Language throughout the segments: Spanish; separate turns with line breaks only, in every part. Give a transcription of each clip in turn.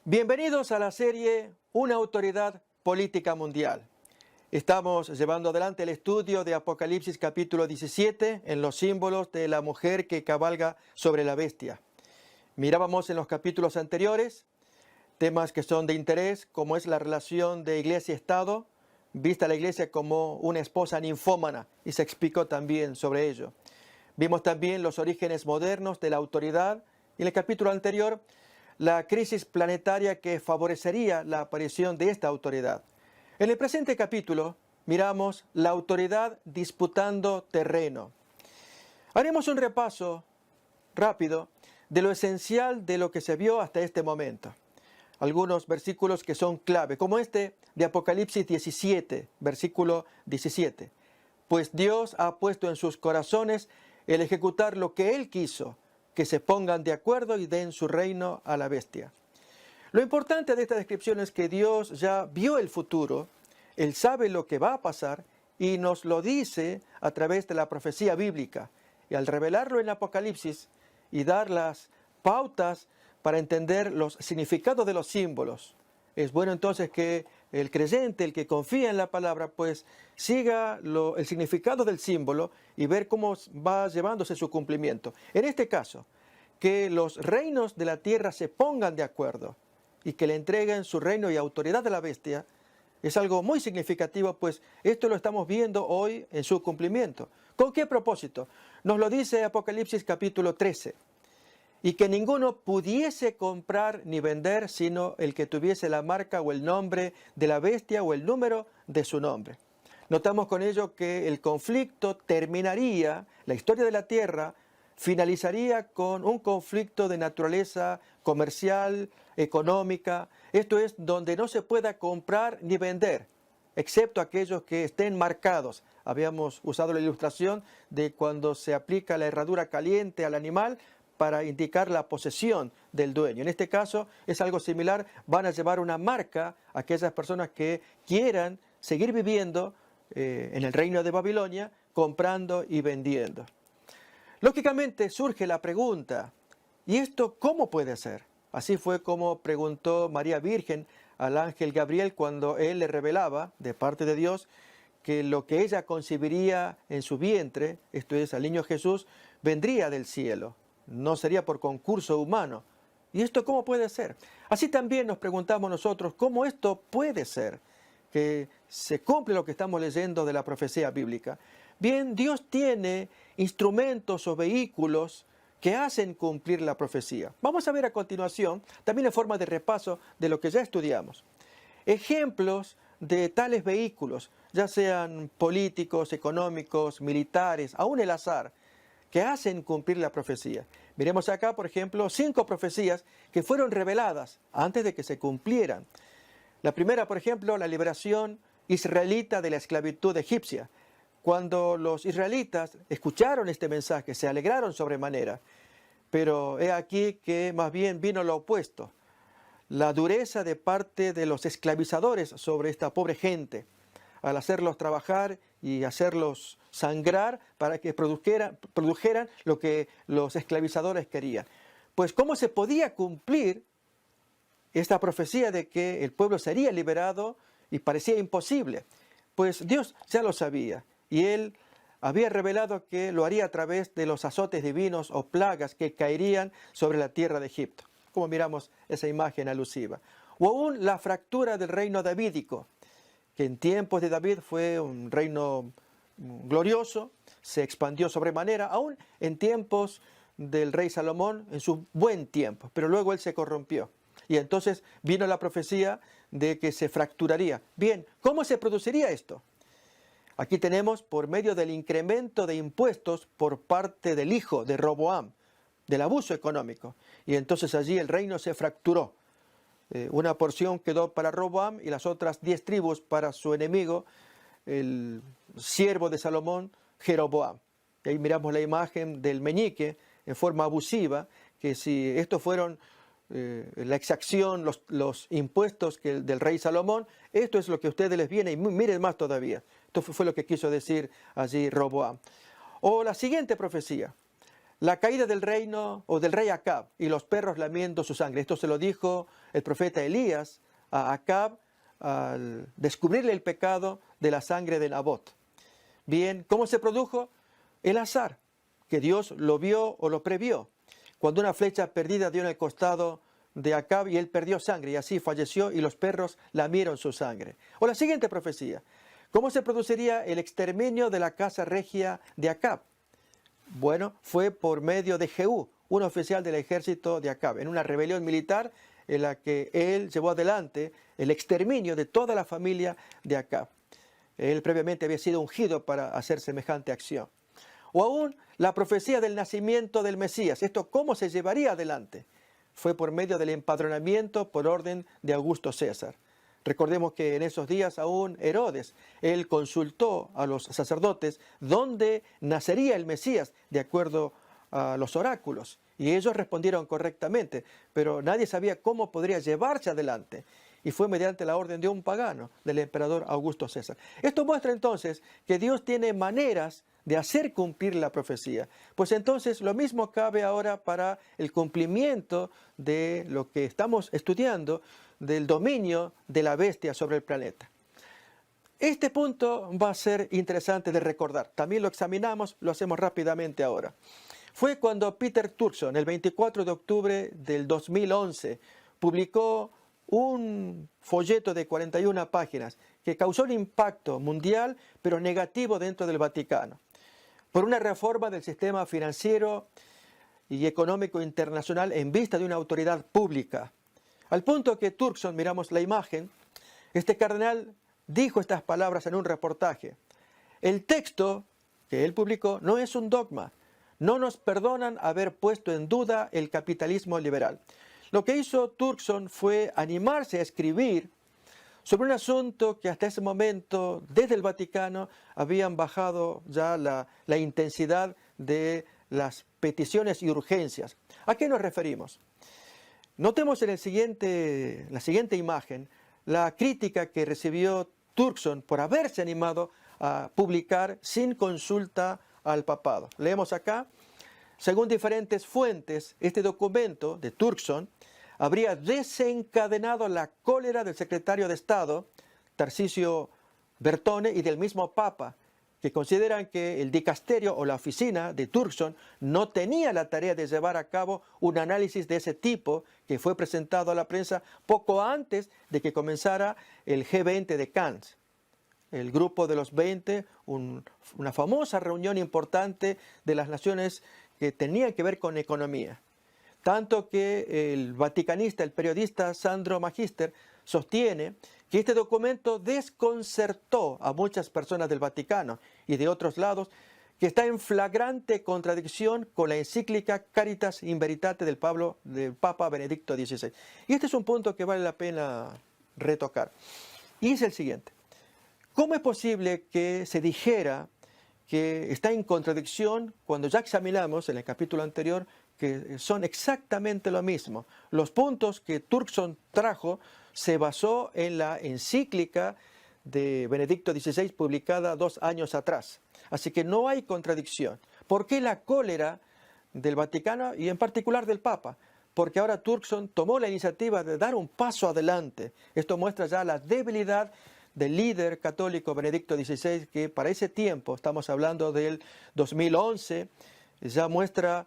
Bienvenidos a la serie Una autoridad política mundial. Estamos llevando adelante el estudio de Apocalipsis capítulo 17 en los símbolos de la mujer que cabalga sobre la bestia. Mirábamos en los capítulos anteriores temas que son de interés, como es la relación de iglesia-estado, vista la iglesia como una esposa ninfómana, y se explicó también sobre ello. Vimos también los orígenes modernos de la autoridad, y en el capítulo anterior, la crisis planetaria que favorecería la aparición de esta autoridad. En el presente capítulo, miramos la autoridad disputando terreno. Haremos un repaso rápido de lo esencial de lo que se vio hasta este momento. Algunos versículos que son clave, como este de Apocalipsis 17, versículo 17. Pues Dios ha puesto en sus corazones el ejecutar lo que Él quiso, que se pongan de acuerdo y den su reino a la bestia. Lo importante de esta descripción es que Dios ya vio el futuro, Él sabe lo que va a pasar y nos lo dice a través de la profecía bíblica. Y al revelarlo en Apocalipsis y dar las pautas para entender los significados de los símbolos, es bueno entonces que el creyente, el que confía en la palabra, pues siga el significado del símbolo y ver cómo va llevándose su cumplimiento. En este caso, que los reinos de la tierra se pongan de acuerdo y que le entreguen su reino y autoridad a la bestia, es algo muy significativo, pues esto lo estamos viendo hoy en su cumplimiento. ¿Con qué propósito? Nos lo dice Apocalipsis capítulo 13. Y que ninguno pudiese comprar ni vender, sino el que tuviese la marca o el nombre de la bestia o el número de su nombre. Notamos con ello que el conflicto terminaría, la historia de la tierra finalizaría con un conflicto de naturaleza comercial, económica. Esto es donde no se pueda comprar ni vender, excepto aquellos que estén marcados. Habíamos usado la ilustración de cuando se aplica la herradura caliente al animal para indicar la posesión del dueño. En este caso es algo similar, van a llevar una marca a aquellas personas que quieran seguir viviendo en el reino de Babilonia, comprando y vendiendo. Lógicamente surge la pregunta, ¿y esto cómo puede ser? Así fue como preguntó María Virgen al ángel Gabriel cuando él le revelaba de parte de Dios que lo que ella concibiría en su vientre, esto es, al niño Jesús, vendría del cielo. No sería por concurso humano. ¿Y esto cómo puede ser? Así también nos preguntamos nosotros, ¿cómo esto puede ser? Que se cumple lo que estamos leyendo de la profecía bíblica. Bien, Dios tiene instrumentos o vehículos que hacen cumplir la profecía. Vamos a ver a continuación, también en forma de repaso de lo que ya estudiamos, ejemplos de tales vehículos, ya sean políticos, económicos, militares, aún el azar, que hacen cumplir la profecía. Miremos acá, por ejemplo, 5 profecías que fueron reveladas antes de que se cumplieran. La primera, por ejemplo, la liberación israelita de la esclavitud egipcia. Cuando los israelitas escucharon este mensaje, se alegraron sobremanera. Pero he aquí que más bien vino lo opuesto. La dureza de parte de los esclavizadores sobre esta pobre gente, al hacerlos trabajar y hacerlos sangrar para que produjeran lo que los esclavizadores querían. Pues ¿cómo se podía cumplir esta profecía de que el pueblo sería liberado y parecía imposible? Pues Dios ya lo sabía y Él había revelado que lo haría a través de los azotes divinos o plagas que caerían sobre la tierra de Egipto, como miramos esa imagen alusiva. O aún la fractura del reino davídico, que en tiempos de David fue un reino glorioso, se expandió sobremanera, aún en tiempos del rey Salomón, en su buen tiempo, pero luego él se corrompió. Y entonces vino la profecía de que se fracturaría. Bien, ¿cómo se produciría esto? Aquí tenemos por medio del incremento de impuestos por parte del hijo de Roboam, del abuso económico. Y entonces allí el reino se fracturó. Una porción quedó para Roboam y las otras 10 tribus para su enemigo, el siervo de Salomón, Jeroboam. Y ahí miramos la imagen del meñique en forma abusiva, que si estos fueron la exacción, los impuestos del rey Salomón, esto es lo que a ustedes les viene, y miren más todavía. Esto fue lo que quiso decir allí Roboam. O la siguiente profecía, la caída del reino o del rey Acab y los perros lamiendo su sangre. Esto se lo dijo el profeta Elías a Acab al descubrirle el pecado de la sangre de Nabot. Bien, ¿cómo se produjo? El azar, que Dios lo vio o lo previó. Cuando una flecha perdida dio en el costado de Acab y él perdió sangre y así falleció y los perros lamieron su sangre. O la siguiente profecía. ¿Cómo se produciría el exterminio de la casa regia de Acab? Bueno, fue por medio de Jehú, un oficial del ejército de Acab, en una rebelión militar en la que él llevó adelante el exterminio de toda la familia de Acab. Él previamente había sido ungido para hacer semejante acción. O aún la profecía del nacimiento del Mesías. ¿Esto cómo se llevaría adelante? Fue por medio del empadronamiento por orden de Augusto César. Recordemos que en esos días aún Herodes, él consultó a los sacerdotes dónde nacería el Mesías de acuerdo a los oráculos. Y ellos respondieron correctamente, pero nadie sabía cómo podría llevarse adelante. Y fue mediante la orden de un pagano, del emperador Augusto César. Esto muestra entonces que Dios tiene maneras de hacer cumplir la profecía. Pues entonces lo mismo cabe ahora para el cumplimiento de lo que estamos estudiando, del dominio de la bestia sobre el planeta. Este punto va a ser interesante de recordar. También lo examinamos, lo hacemos rápidamente ahora. Fue cuando Peter Turkson, el 24 de octubre del 2011, publicó un folleto de 41 páginas que causó un impacto mundial, pero negativo dentro del Vaticano, por una reforma del sistema financiero y económico internacional en vista de una autoridad pública. Al punto que Turkson, miramos la imagen, este cardenal dijo estas palabras en un reportaje. El texto que él publicó no es un dogma. No nos perdonan haber puesto en duda el capitalismo liberal. Lo que hizo Turkson fue animarse a escribir sobre un asunto que hasta ese momento, desde el Vaticano, habían bajado ya la intensidad de las peticiones y urgencias. ¿A qué nos referimos? Notemos en la siguiente imagen la crítica que recibió Turkson por haberse animado a publicar sin consulta al papado. Leemos acá. Según diferentes fuentes, este documento de Turkson habría desencadenado la cólera del secretario de Estado, Tarcisio Bertone, y del mismo Papa, que consideran que el dicasterio o la oficina de Turkson no tenía la tarea de llevar a cabo un análisis de ese tipo que fue presentado a la prensa poco antes de que comenzara el G20 de Cannes. El grupo de los 20, una famosa reunión importante de las naciones que tenían que ver con economía. Tanto que el vaticanista, el periodista Sandro Magister, sostiene que este documento desconcertó a muchas personas del Vaticano y de otros lados, que está en flagrante contradicción con la encíclica Caritas in Veritate del Papa Benedicto XVI. Y este es un punto que vale la pena retocar. Y es el siguiente. ¿Cómo es posible que se dijera que está en contradicción cuando ya examinamos en el capítulo anterior que son exactamente lo mismo? Los puntos que Turkson trajo se basó en la encíclica de Benedicto XVI publicada 2 años atrás. Así que no hay contradicción. ¿Por qué la cólera del Vaticano y en particular del Papa? Porque ahora Turkson tomó la iniciativa de dar un paso adelante. Esto muestra ya la debilidad del líder católico Benedicto XVI, que para ese tiempo, estamos hablando del 2011, ya muestra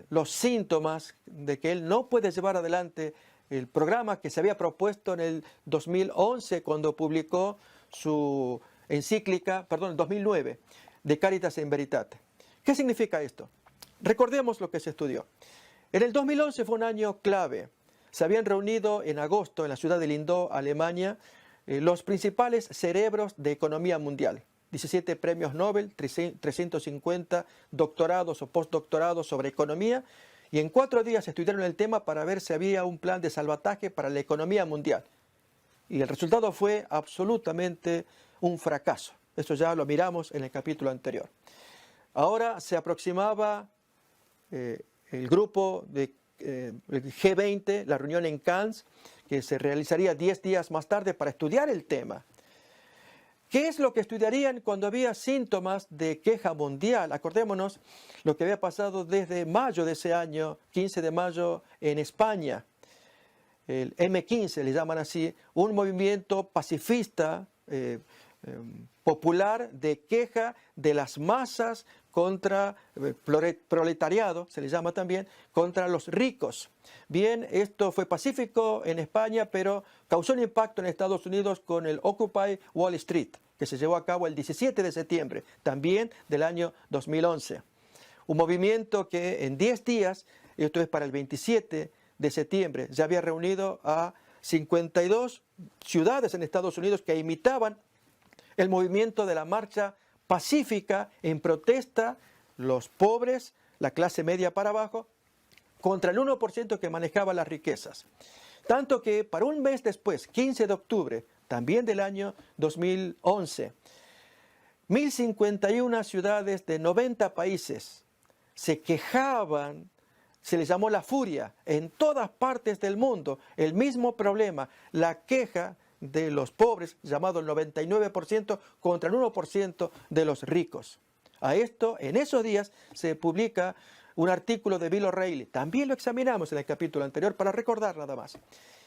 los síntomas de que él no puede llevar adelante el programa que se había propuesto en el 2011 cuando publicó su encíclica, en 2009, de Caritas in Veritate. ¿Qué significa esto? Recordemos lo que se estudió. En el 2011 fue un año clave. Se habían reunido en agosto en la ciudad de Lindau, Alemania, los principales cerebros de economía mundial. 17 premios Nobel, 350 doctorados o postdoctorados sobre economía, y en 4 días estudiaron el tema para ver si había un plan de salvataje para la economía mundial. Y el resultado fue absolutamente un fracaso. Eso ya lo miramos en el capítulo anterior. Ahora se aproximaba el grupo el G20, la reunión en Cannes, que se realizaría 10 días más tarde para estudiar el tema. ¿Qué es lo que estudiarían cuando había síntomas de queja mundial? Acordémonos lo que había pasado desde mayo de ese año, 15 de mayo, en España. El M15, le llaman así, un movimiento pacifista, popular, de queja de las masas contra proletariado, se le llama también, contra los ricos. Bien, esto fue pacífico en España, pero causó un impacto en Estados Unidos con el Occupy Wall Street, que se llevó a cabo el 17 de septiembre, también del año 2011. Un movimiento que en 10 días, esto es para el 27 de septiembre, ya había reunido a 52 ciudades en Estados Unidos que imitaban el movimiento de la marcha pacífica en protesta, los pobres, la clase media para abajo, contra el 1% que manejaba las riquezas. Tanto que para un mes después, 15 de octubre, también del año 2011, 1051 ciudades de 90 países se quejaban, se les llamó la furia, en todas partes del mundo, el mismo problema, la queja de los pobres, llamado el 99%, contra el 1% de los ricos. A esto, en esos días, se publica un artículo de Bill O'Reilly. También lo examinamos en el capítulo anterior para recordar nada más.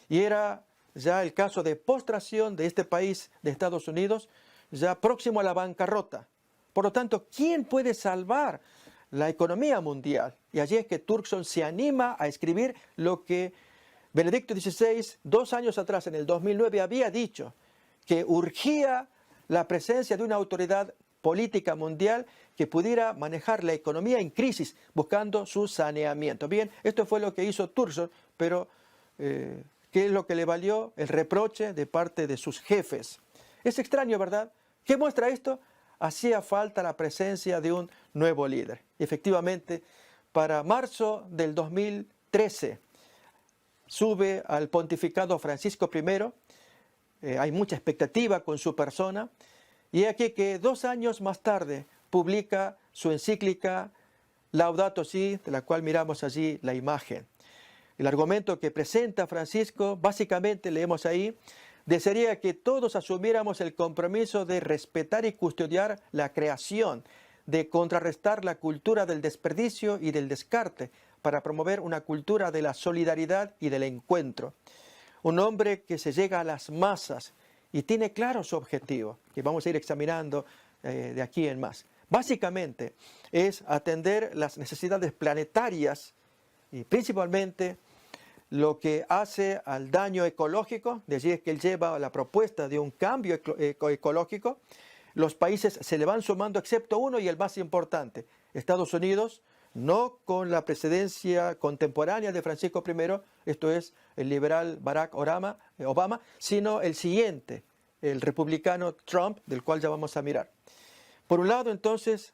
Y era ya el caso de postración de este país, de Estados Unidos, ya próximo a la bancarrota. Por lo tanto, ¿quién puede salvar la economía mundial? Y allí es que Turkson se anima a escribir lo que Benedicto XVI, 2 años atrás, en el 2009, había dicho, que urgía la presencia de una autoridad política mundial que pudiera manejar la economía en crisis, buscando su saneamiento. Bien, esto fue lo que hizo Turkson, pero ¿qué es lo que le valió? El reproche de parte de sus jefes. Es extraño, ¿verdad? ¿Qué muestra esto? Hacía falta la presencia de un nuevo líder. Efectivamente, para marzo del 2013, sube al pontificado Francisco I, hay mucha expectativa con su persona, y aquí que 2 años más tarde publica su encíclica Laudato Si, de la cual miramos allí la imagen. El argumento que presenta Francisco, básicamente leemos ahí, desearía que todos asumiéramos el compromiso de respetar y custodiar la creación, de contrarrestar la cultura del desperdicio y del descarte, para promover una cultura de la solidaridad y del encuentro. Un hombre que se llega a las masas y tiene claro su objetivo, que vamos a ir examinando de aquí en más. Básicamente es atender las necesidades planetarias y principalmente lo que hace al daño ecológico. De allí es que él lleva la propuesta de un cambio ecológico. Los países se le van sumando excepto uno y el más importante, Estados Unidos, no con la presidencia contemporánea de Francisco I, esto es el liberal Barack Obama, sino el siguiente, el republicano Trump, del cual ya vamos a mirar. Por un lado, entonces,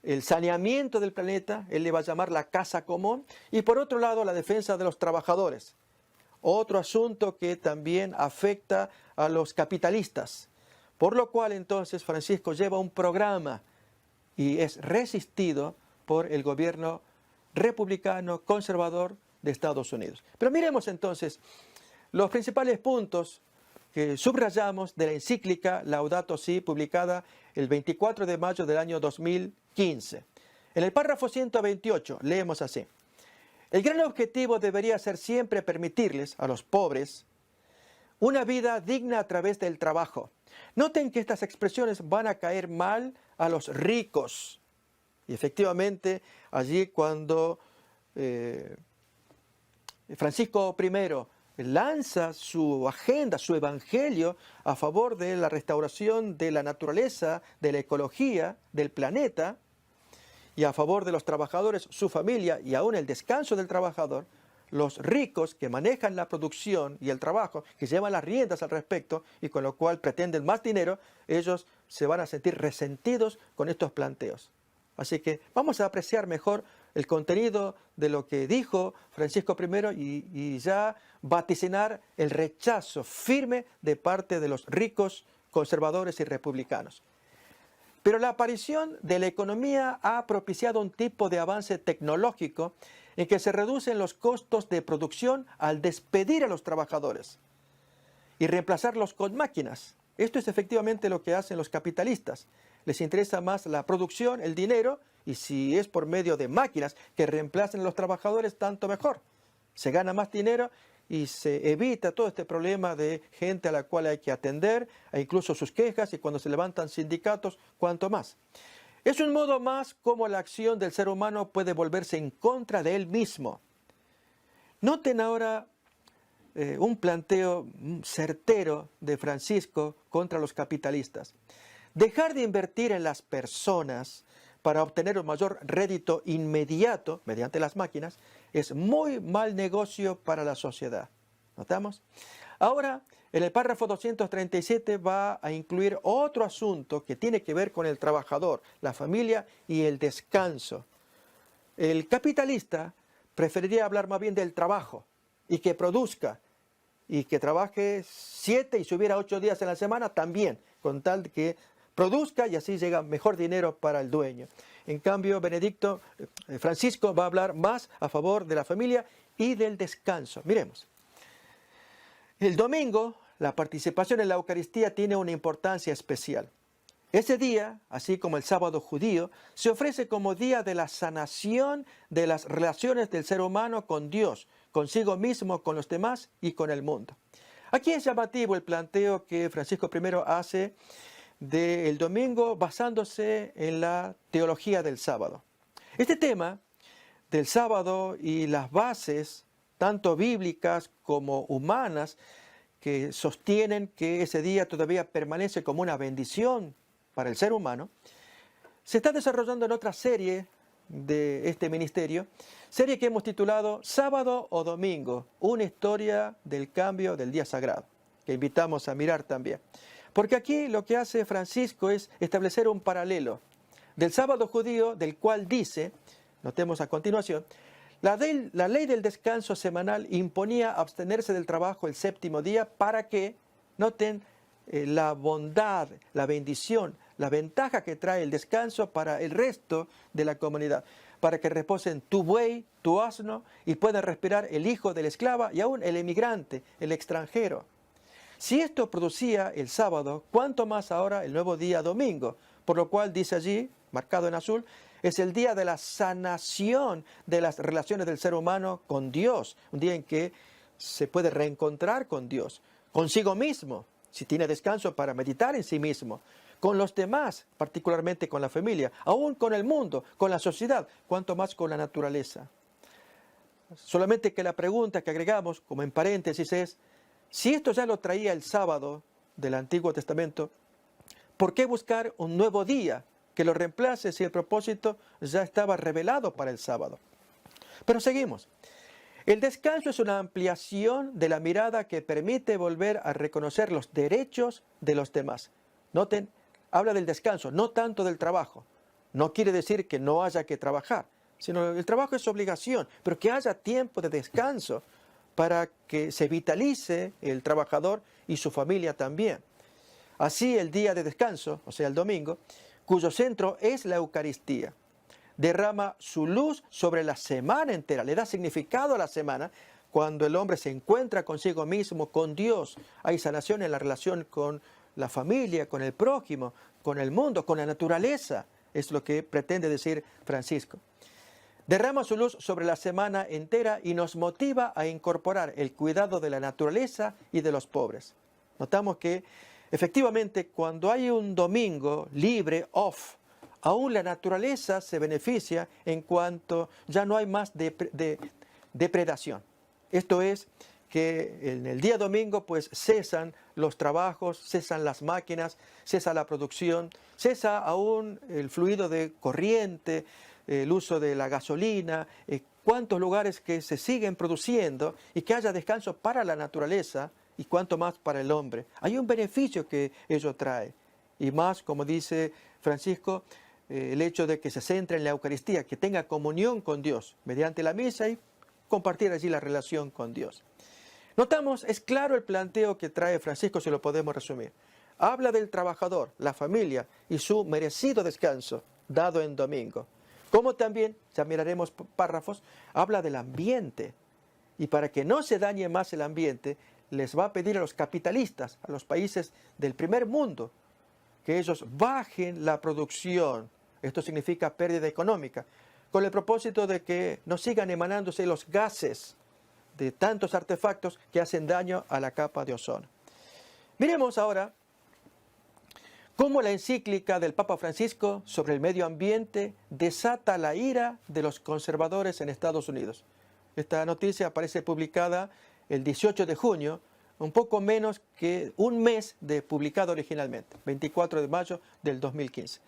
el saneamiento del planeta, él le va a llamar la casa común, y por otro lado, la defensa de los trabajadores. Otro asunto que también afecta a los capitalistas. Por lo cual, entonces, Francisco lleva un programa y es resistido por el gobierno republicano conservador de Estados Unidos. Pero miremos entonces los principales puntos que subrayamos de la encíclica Laudato Si, publicada el 24 de mayo del año 2015. En el párrafo 128 leemos así: el gran objetivo debería ser siempre permitirles a los pobres una vida digna a través del trabajo. Noten que estas expresiones van a caer mal a los ricos. Y efectivamente, allí cuando Francisco I lanza su agenda, su evangelio a favor de la restauración de la naturaleza, de la ecología, del planeta, y a favor de los trabajadores, su familia y aún el descanso del trabajador, los ricos que manejan la producción y el trabajo, que llevan las riendas al respecto y con lo cual pretenden más dinero, ellos se van a sentir resentidos con estos planteos. Así que vamos a apreciar mejor el contenido de lo que dijo Francisco I y ya vaticinar el rechazo firme de parte de los ricos conservadores y republicanos. Pero la aparición de la economía ha propiciado un tipo de avance tecnológico en que se reducen los costos de producción al despedir a los trabajadores y reemplazarlos con máquinas. Esto es efectivamente lo que hacen los capitalistas. Les interesa más la producción, el dinero, y si es por medio de máquinas que reemplacen a los trabajadores, tanto mejor. Se gana más dinero y se evita todo este problema de gente a la cual hay que atender, e incluso sus quejas, y cuando se levantan sindicatos, cuanto más. Es un modo más como la acción del ser humano puede volverse en contra de él mismo. Noten ahora un planteo certero de Francisco contra los capitalistas. Dejar de invertir en las personas para obtener un mayor rédito inmediato mediante las máquinas es muy mal negocio para la sociedad. ¿Notamos? Ahora, en el párrafo 237 va a incluir otro asunto que tiene que ver con el trabajador, la familia y el descanso. El capitalista preferiría hablar más bien del trabajo y que produzca y que trabaje 7 y si hubiera 8 días en la semana también, con tal de que produzca y así llega mejor dinero para el dueño. En cambio, Francisco va a hablar más a favor de la familia y del descanso. Miremos. El domingo, la participación en la Eucaristía tiene una importancia especial. Ese día, así como el sábado judío, se ofrece como día de la sanación de las relaciones del ser humano con Dios, consigo mismo, con los demás y con el mundo. Aquí es llamativo el planteo que Francisco I hace del domingo basándose en la teología del sábado. Este tema del sábado y las bases, tanto bíblicas como humanas, que sostienen que ese día todavía permanece como una bendición para el ser humano, se está desarrollando en otra serie de este ministerio, serie que hemos titulado Sábado o Domingo, una historia del cambio del día sagrado, que invitamos a mirar también. Porque aquí lo que hace Francisco es establecer un paralelo del sábado judío, del cual dice, notemos a continuación, la ley del descanso semanal imponía abstenerse del trabajo el séptimo día para que, noten, la bondad, la bendición, la ventaja que trae el descanso para el resto de la comunidad, para que reposen tu buey, tu asno, y puedan respirar el hijo de la esclava y aún el emigrante, el extranjero. Si esto producía el sábado, ¿cuánto más ahora el nuevo día domingo? Por lo cual dice allí, marcado en azul, es el día de la sanación de las relaciones del ser humano con Dios, un día en que se puede reencontrar con Dios, consigo mismo, si tiene descanso para meditar en sí mismo, con los demás, particularmente con la familia, aún con el mundo, con la sociedad, cuanto más con la naturaleza. Solamente que la pregunta que agregamos, como en paréntesis, es, si esto ya lo traía el sábado del Antiguo Testamento, ¿por qué buscar un nuevo día que lo reemplace si el propósito ya estaba revelado para el sábado? Pero seguimos. El descanso es una ampliación de la mirada que permite volver a reconocer los derechos de los demás. Noten, habla del descanso, no tanto del trabajo. No quiere decir que no haya que trabajar, sino el trabajo es obligación, pero que haya tiempo de descanso para que se vitalice el trabajador y su familia también. Así el día de descanso, o sea el domingo, cuyo centro es la Eucaristía, derrama su luz sobre la semana entera, le da significado a la semana. Cuando el hombre se encuentra consigo mismo, con Dios, hay sanación en la relación con la familia, con el prójimo, con el mundo, con la naturaleza, es lo que pretende decir Francisco. Derrama su luz sobre la semana entera y nos motiva a incorporar el cuidado de la naturaleza y de los pobres. Notamos que efectivamente cuando hay un domingo libre, off, aún la naturaleza se beneficia en cuanto ya no hay más depredación. Esto es que en el día domingo pues cesan los trabajos, cesan las máquinas, cesa la producción, cesa aún el fluido de corriente, el uso de la gasolina, cuántos lugares que se siguen produciendo y que haya descanso para la naturaleza y cuánto más para el hombre. Hay un beneficio que ello trae. Y más, como dice Francisco, el hecho de que se centre en la Eucaristía, que tenga comunión con Dios mediante la misa y compartir allí la relación con Dios. Notamos, es claro el planteo que trae Francisco, si lo podemos resumir. Habla del trabajador, la familia y su merecido descanso dado en domingo. Como también, ya miraremos párrafos, habla del ambiente. Y para que no se dañe más el ambiente, les va a pedir a los capitalistas, a los países del primer mundo, que ellos bajen la producción. Esto significa pérdida económica, con el propósito de que no sigan emanándose los gases de tantos artefactos que hacen daño a la capa de ozono. Miremos ahora cómo la encíclica del Papa Francisco sobre el medio ambiente desata la ira de los conservadores en Estados Unidos. Esta noticia aparece publicada el 18 de junio, un poco menos que un mes de publicado originalmente, 24 de mayo del 2015.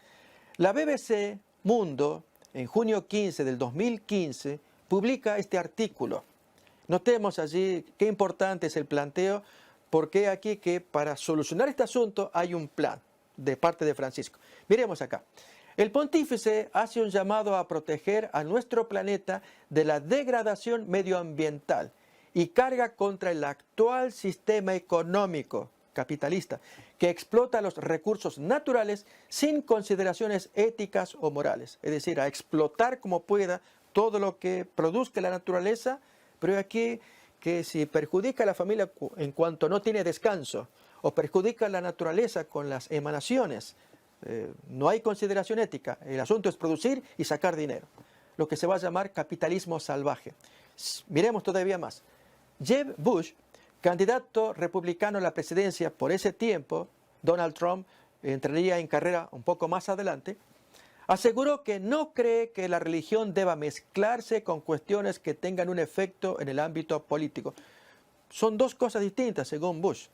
La BBC Mundo, en junio 15 del 2015, publica este artículo. Notemos allí qué importante es el planteo, porque aquí que para solucionar este asunto hay un plan de parte de Francisco. Miremos acá. El pontífice hace un llamado a proteger a nuestro planeta de la degradación medioambiental y carga contra el actual sistema económico capitalista que explota los recursos naturales sin consideraciones éticas o morales. Es decir, a explotar como pueda todo lo que produzca la naturaleza, pero aquí que si perjudica a la familia en cuanto no tiene descanso o perjudica a la naturaleza con las emanaciones, no hay consideración ética. El asunto es producir y sacar dinero, lo que se va a llamar capitalismo salvaje. Miremos todavía más. Jeb Bush, candidato republicano a la presidencia por ese tiempo, Donald Trump entraría en carrera un poco más adelante, aseguró que no cree que la religión deba mezclarse con cuestiones que tengan un efecto en el ámbito político. Son dos cosas distintas, según Bush.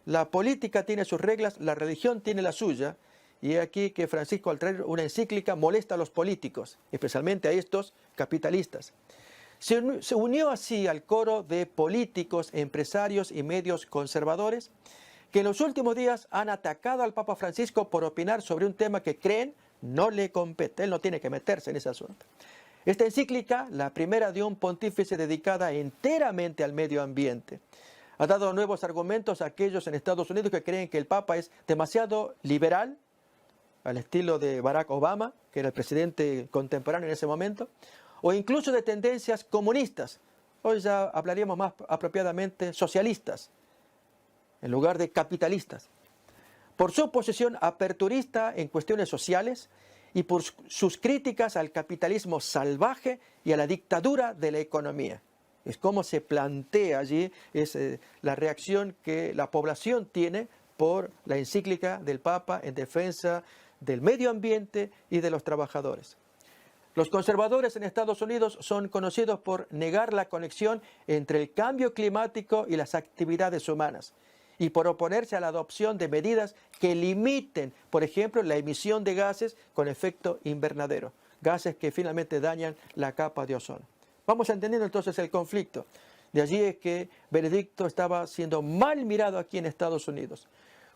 La política tiene sus reglas, la religión tiene la suya, y es aquí que Francisco, al traer una encíclica, molesta a los políticos, especialmente a estos capitalistas. Se unió así al coro de políticos, empresarios y medios conservadores que en los últimos días han atacado al Papa Francisco por opinar sobre un tema que creen no le compete. Él no tiene que meterse en ese asunto. Esta encíclica, la primera de un pontífice dedicada enteramente al medio ambiente, ha dado nuevos argumentos a aquellos en Estados Unidos que creen que el Papa es demasiado liberal, al estilo de Barack Obama, que era el presidente contemporáneo en ese momento, o incluso de tendencias comunistas. Hoy ya hablaríamos más apropiadamente socialistas, en lugar de capitalistas. Por su posición aperturista en cuestiones sociales y por sus críticas al capitalismo salvaje y a la dictadura de la economía. Es como se plantea allí, es la reacción que la población tiene por la encíclica del Papa en defensa del medio ambiente y de los trabajadores. Los conservadores en Estados Unidos son conocidos por negar la conexión entre el cambio climático y las actividades humanas y por oponerse a la adopción de medidas que limiten, por ejemplo, la emisión de gases con efecto invernadero, gases que finalmente dañan la capa de ozono. Vamos entendiendo entonces el conflicto. De allí es que Benedicto estaba siendo mal mirado aquí en Estados Unidos.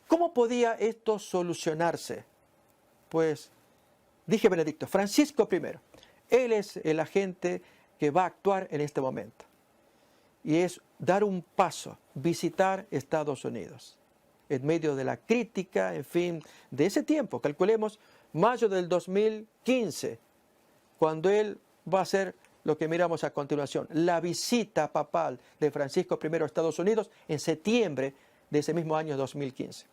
¿Cómo podía esto solucionarse? Pues, dije Benedicto, Francisco I, él es el agente que va a actuar en este momento. Y es dar un paso, visitar Estados Unidos. En medio de la crítica, en fin, de ese tiempo, calculemos mayo del 2015, cuando él va a hacer lo que miramos a continuación, la visita papal de Francisco I a Estados Unidos en septiembre de ese mismo año 2015.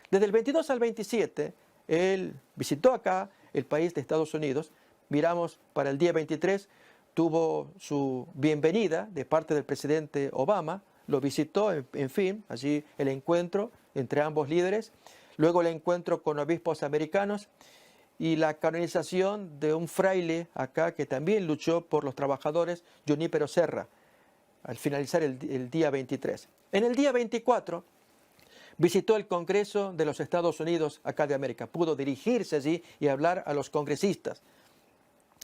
Desde el 22 al 27, él visitó acá el país de Estados Unidos. Miramos para el día 23, tuvo su bienvenida de parte del presidente Obama, lo visitó, en fin, allí el encuentro entre ambos líderes, luego el encuentro con obispos americanos y la canonización de un fraile acá que también luchó por los trabajadores, Junípero Serra, al finalizar el día 23. En el día 24, visitó el Congreso de los Estados Unidos acá de América. Pudo dirigirse allí y hablar a los congresistas.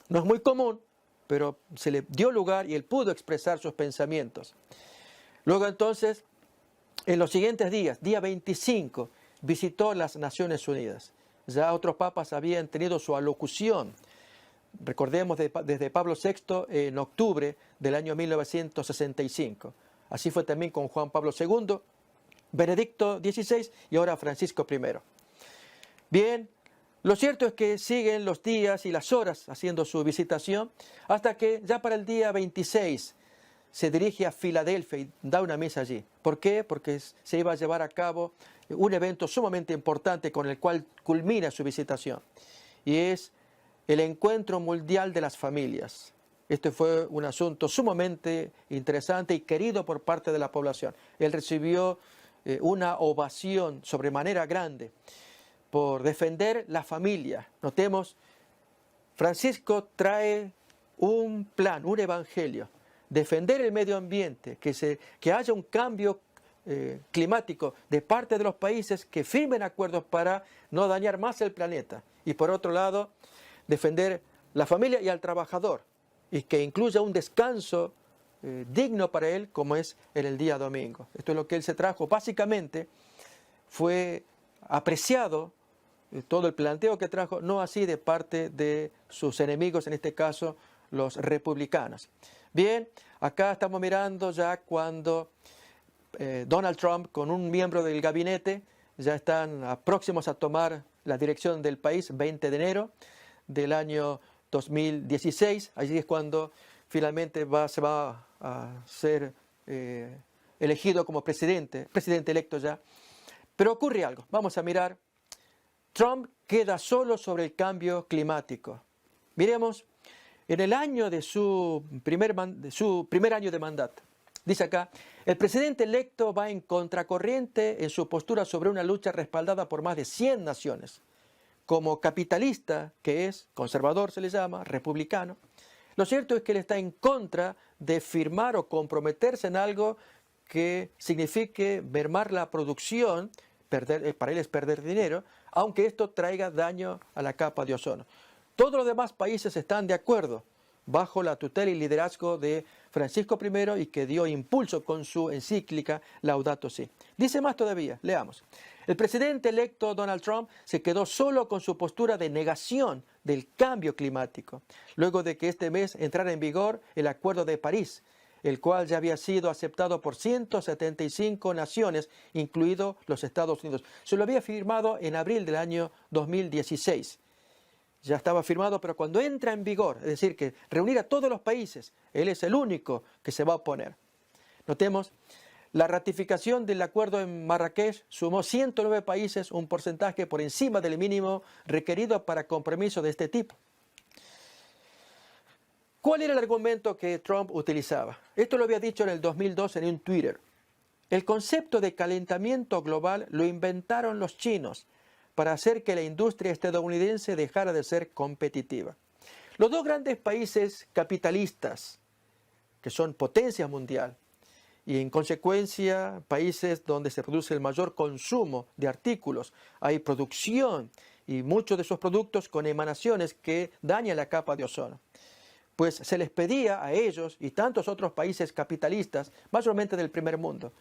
No es muy común, pero se le dio lugar y él pudo expresar sus pensamientos. Luego entonces, en los siguientes días, día 25, visitó las Naciones Unidas. Ya otros papas habían tenido su alocución. Recordemos desde Pablo VI en octubre del año 1965. Así fue también con Juan Pablo II, Benedicto XVI y ahora Francisco I. Bien, lo cierto es que siguen los días y las horas haciendo su visitación hasta que ya para el día 26 se dirige a Filadelfia y da una misa allí. ¿Por qué? Porque se iba a llevar a cabo un evento sumamente importante con el cual culmina su visitación. Y es el Encuentro Mundial de las Familias. Este fue un asunto sumamente interesante y querido por parte de la población. Él recibió una ovación sobremanera grande por defender la familia. Notemos, Francisco trae un plan, un evangelio, defender el medio ambiente, que haya un cambio climático de parte de los países que firmen acuerdos para no dañar más el planeta. Y por otro lado, defender la familia y al trabajador, y que incluya un descanso digno para él, como es en el día domingo. Esto es lo que él se trajo. Básicamente fue apreciado todo el planteo que trajo, no así de parte de sus enemigos, en este caso los republicanos. Bien, acá estamos mirando ya cuando Donald Trump con un miembro del gabinete ya están próximos a tomar la dirección del país, 20 de enero del año 2016. Allí es cuando finalmente se va a ser elegido como presidente electo ya. Pero ocurre algo. Vamos a mirar. Trump queda solo sobre el cambio climático. Miremos, en el año de su primer año de mandato, dice acá, el presidente electo va en contracorriente en su postura sobre una lucha respaldada por más de 100 naciones. Como capitalista, que es conservador se le llama, republicano, lo cierto es que él está en contra de firmar o comprometerse en algo que signifique mermar la producción, para él es perder dinero, aunque esto traiga daño a la capa de ozono. Todos los demás países están de acuerdo bajo la tutela y liderazgo de Francisco I y que dio impulso con su encíclica Laudato Si. Dice más todavía, leamos. El presidente electo Donald Trump se quedó solo con su postura de negación del cambio climático, luego de que este mes entrara en vigor el Acuerdo de París, el cual ya había sido aceptado por 175 naciones, incluidos los Estados Unidos. Se lo había firmado en abril del año 2016. Ya estaba firmado, pero cuando entra en vigor, es decir, que reunir a todos los países, él es el único que se va a oponer. Notemos, la ratificación del acuerdo en Marrakech sumó 109 países, un porcentaje por encima del mínimo requerido para compromisos de este tipo. ¿Cuál era el argumento que Trump utilizaba? Esto lo había dicho en el 2002 en un Twitter. El concepto de calentamiento global lo inventaron los chinos para hacer que la industria estadounidense dejara de ser competitiva. Los dos grandes países capitalistas, que son potencia mundial, y en consecuencia países donde se produce el mayor consumo de artículos, hay producción y muchos de esos productos con emanaciones que dañan la capa de ozono. Pues se les pedía a ellos y tantos otros países capitalistas, mayormente del primer mundo,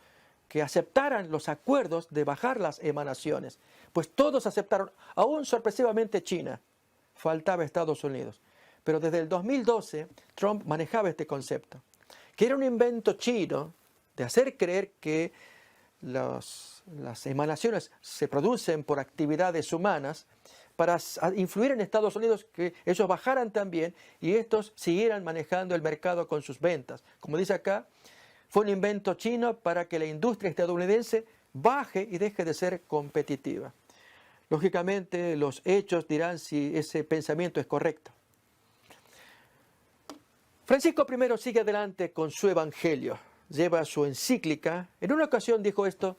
que aceptaran los acuerdos de bajar las emanaciones. Pues todos aceptaron, aún sorpresivamente China, faltaba Estados Unidos. Pero desde el 2012 Trump manejaba este concepto, que era un invento chino de hacer creer que las emanaciones se producen por actividades humanas para influir en Estados Unidos, que ellos bajaran también y estos siguieran manejando el mercado con sus ventas. Como dice acá, fue un invento chino para que la industria estadounidense baje y deje de ser competitiva. Lógicamente, los hechos dirán si ese pensamiento es correcto. Francisco I sigue adelante con su evangelio, lleva su encíclica. En una ocasión dijo esto: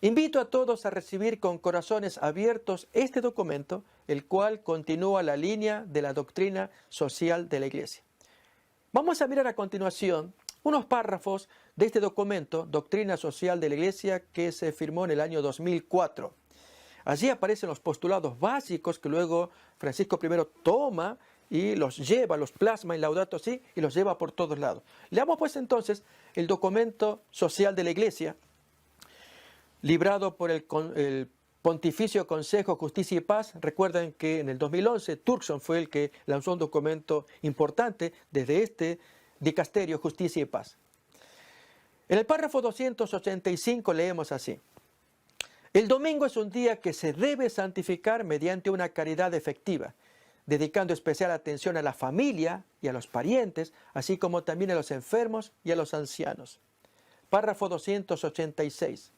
invito a todos a recibir con corazones abiertos este documento, el cual continúa la línea de la doctrina social de la Iglesia. Vamos a mirar a continuación unos párrafos de este documento, Doctrina Social de la Iglesia, que se firmó en el año 2004. Allí aparecen los postulados básicos que luego Francisco I toma y los lleva, los plasma en Laudato Si y los lleva por todos lados. Leamos pues entonces el documento social de la Iglesia, librado por el Pontificio Consejo Justicia y Paz. Recuerden que en el 2011 Turkson fue el que lanzó un documento importante desde este dicasterio Justicia y Paz. En el párrafo 285 leemos así: el domingo es un día que se debe santificar mediante una caridad efectiva, dedicando especial atención a la familia y a los parientes, así como también a los enfermos y a los ancianos. Párrafo 286.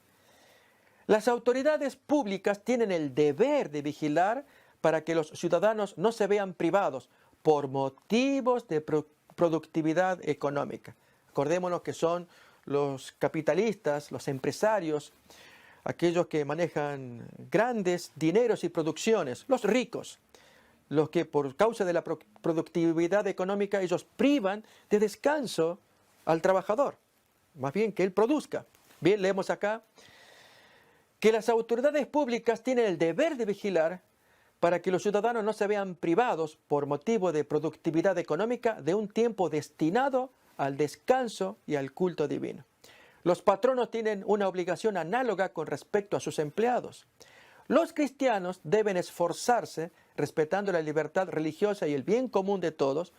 Las autoridades públicas tienen el deber de vigilar para que los ciudadanos no se vean privados por motivos de productividad económica. Acordémonos que son los capitalistas, los empresarios, aquellos que manejan grandes dineros y producciones, los ricos, los que por causa de la productividad económica ellos privan de descanso al trabajador, más bien que él produzca. Bien, leemos acá que las autoridades públicas tienen el deber de vigilar para que los ciudadanos no se vean privados por motivo de productividad económica de un tiempo destinado al descanso y al culto divino. Los patronos tienen una obligación análoga con respecto a sus empleados. Los cristianos deben esforzarse, respetando la libertad religiosa y el bien común de todos,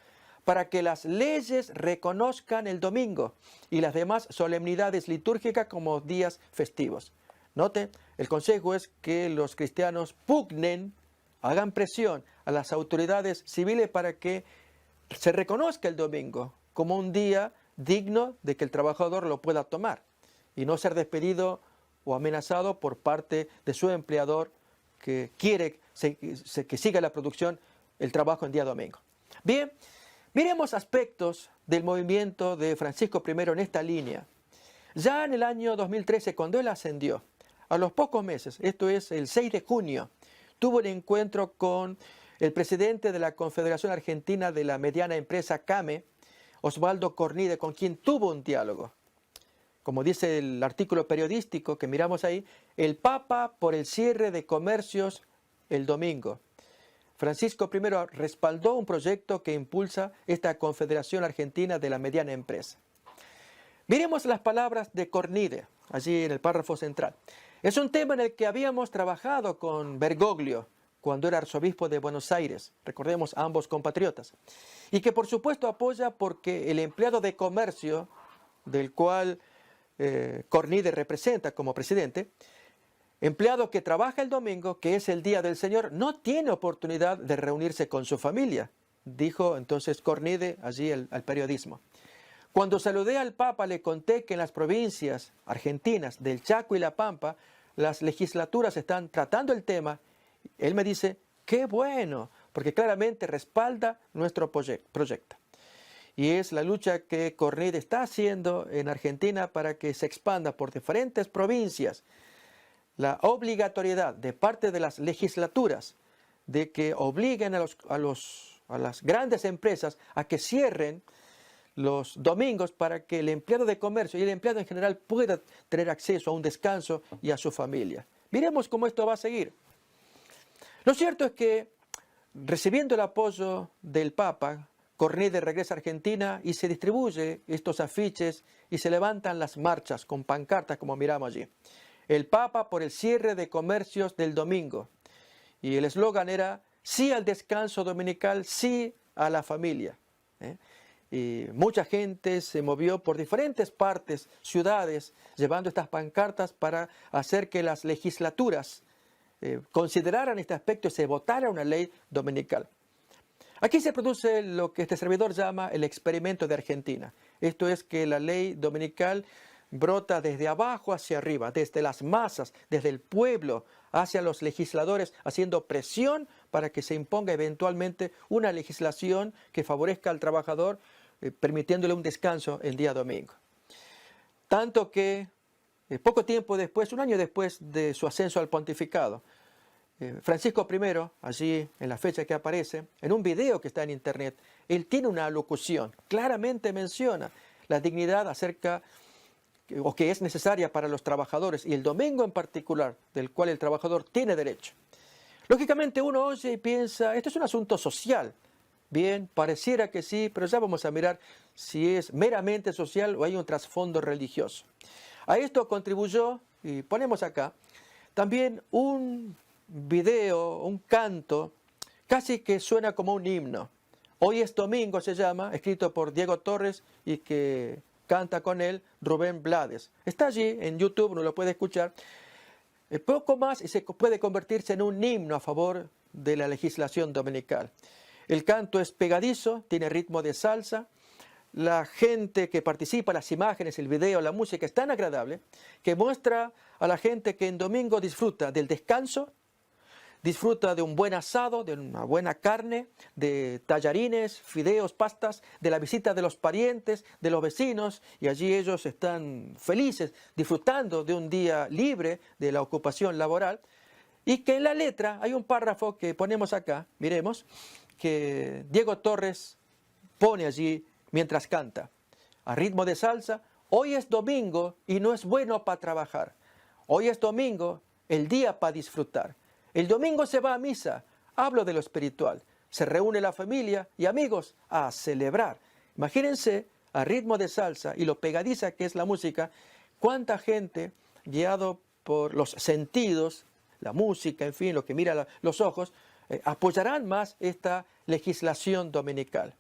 para que las leyes reconozcan el domingo y las demás solemnidades litúrgicas como días festivos. Note, el consejo es que los cristianos pugnen, hagan presión a las autoridades civiles para que se reconozca el domingo como un día digno de que el trabajador lo pueda tomar y no ser despedido o amenazado por parte de su empleador que quiere que siga la producción, el trabajo en día domingo. Bien, miremos aspectos del movimiento de Francisco I en esta línea. Ya en el año 2013, cuando él ascendió, a los pocos meses, esto es el 6 de junio, tuvo un encuentro con el presidente de la Confederación Argentina de la Mediana Empresa CAME, Osvaldo Cornide, con quien tuvo un diálogo. Como dice el artículo periodístico que miramos ahí, el Papa por el cierre de comercios el domingo. Francisco I respaldó un proyecto que impulsa esta Confederación Argentina de la Mediana Empresa. Miremos las palabras de Cornide, allí en el párrafo central. Es un tema en el que habíamos trabajado con Bergoglio cuando era arzobispo de Buenos Aires, recordemos ambos compatriotas, y que por supuesto apoya porque el empleado de comercio, del cual Cornide representa como presidente, empleado que trabaja el domingo, que es el día del Señor, no tiene oportunidad de reunirse con su familia, dijo entonces Cornide allí al periodismo. Cuando saludé al Papa le conté que en las provincias argentinas del Chaco y La Pampa las legislaturas están tratando el tema. Él me dice, qué bueno, porque claramente respalda nuestro proyecto. Y es la lucha que Cornide está haciendo en Argentina para que se expanda por diferentes provincias la obligatoriedad de parte de las legislaturas de que obliguen a las grandes empresas a que cierren los domingos para que el empleado de comercio y el empleado en general pueda tener acceso a un descanso y a su familia. Miremos cómo esto va a seguir. Lo cierto es que, recibiendo el apoyo del Papa, Cornide regresa a Argentina y se distribuye estos afiches y se levantan las marchas con pancartas como miramos allí. El Papa por el cierre de comercios del domingo. Y el eslogan era, sí al descanso dominical, sí a la familia. Y mucha gente se movió por diferentes partes, ciudades, llevando estas pancartas para hacer que las legislaturas consideraran este aspecto y se votara una ley dominical. Aquí se produce lo que este servidor llama el experimento de Argentina. Esto es que la ley dominical brota desde abajo hacia arriba, desde las masas, desde el pueblo hacia los legisladores, haciendo presión para que se imponga eventualmente una legislación que favorezca al trabajador, permitiéndole un descanso el día domingo. Tanto que poco tiempo después, un año después de su ascenso al pontificado, Francisco I, allí en la fecha que aparece, en un video que está en internet, él tiene una alocución, claramente menciona la dignidad acerca o que es necesaria para los trabajadores y el domingo en particular, del cual el trabajador tiene derecho. Lógicamente uno oye y piensa, esto es un asunto social. Bien, pareciera que sí, pero ya vamos a mirar si es meramente social o hay un trasfondo religioso. A esto contribuyó, y ponemos acá, también un video, un canto, casi que suena como un himno. Hoy es domingo se llama, escrito por Diego Torres y que canta con él Rubén Blades. Está allí en YouTube, uno lo puede escuchar. Poco más y se puede convertirse en un himno a favor de la legislación dominical. El canto es pegadizo, tiene ritmo de salsa. La gente que participa, las imágenes, el video, la música es tan agradable que muestra a la gente que en domingo disfruta del descanso, disfruta de un buen asado, de una buena carne, de tallarines, fideos, pastas, de la visita de los parientes, de los vecinos, y allí ellos están felices, disfrutando de un día libre de la ocupación laboral. Y que en la letra hay un párrafo que ponemos acá, miremos, que Diego Torres pone allí mientras canta, a ritmo de salsa: hoy es domingo y no es bueno para trabajar. Hoy es domingo, el día para disfrutar. El domingo se va a misa, hablo de lo espiritual. Se reúne la familia y amigos a celebrar. Imagínense, a ritmo de salsa y lo pegadiza que es la música, cuánta gente, guiado por los sentidos, la música, en fin, lo que mira los ojos, apoyarán más esta legislación dominical.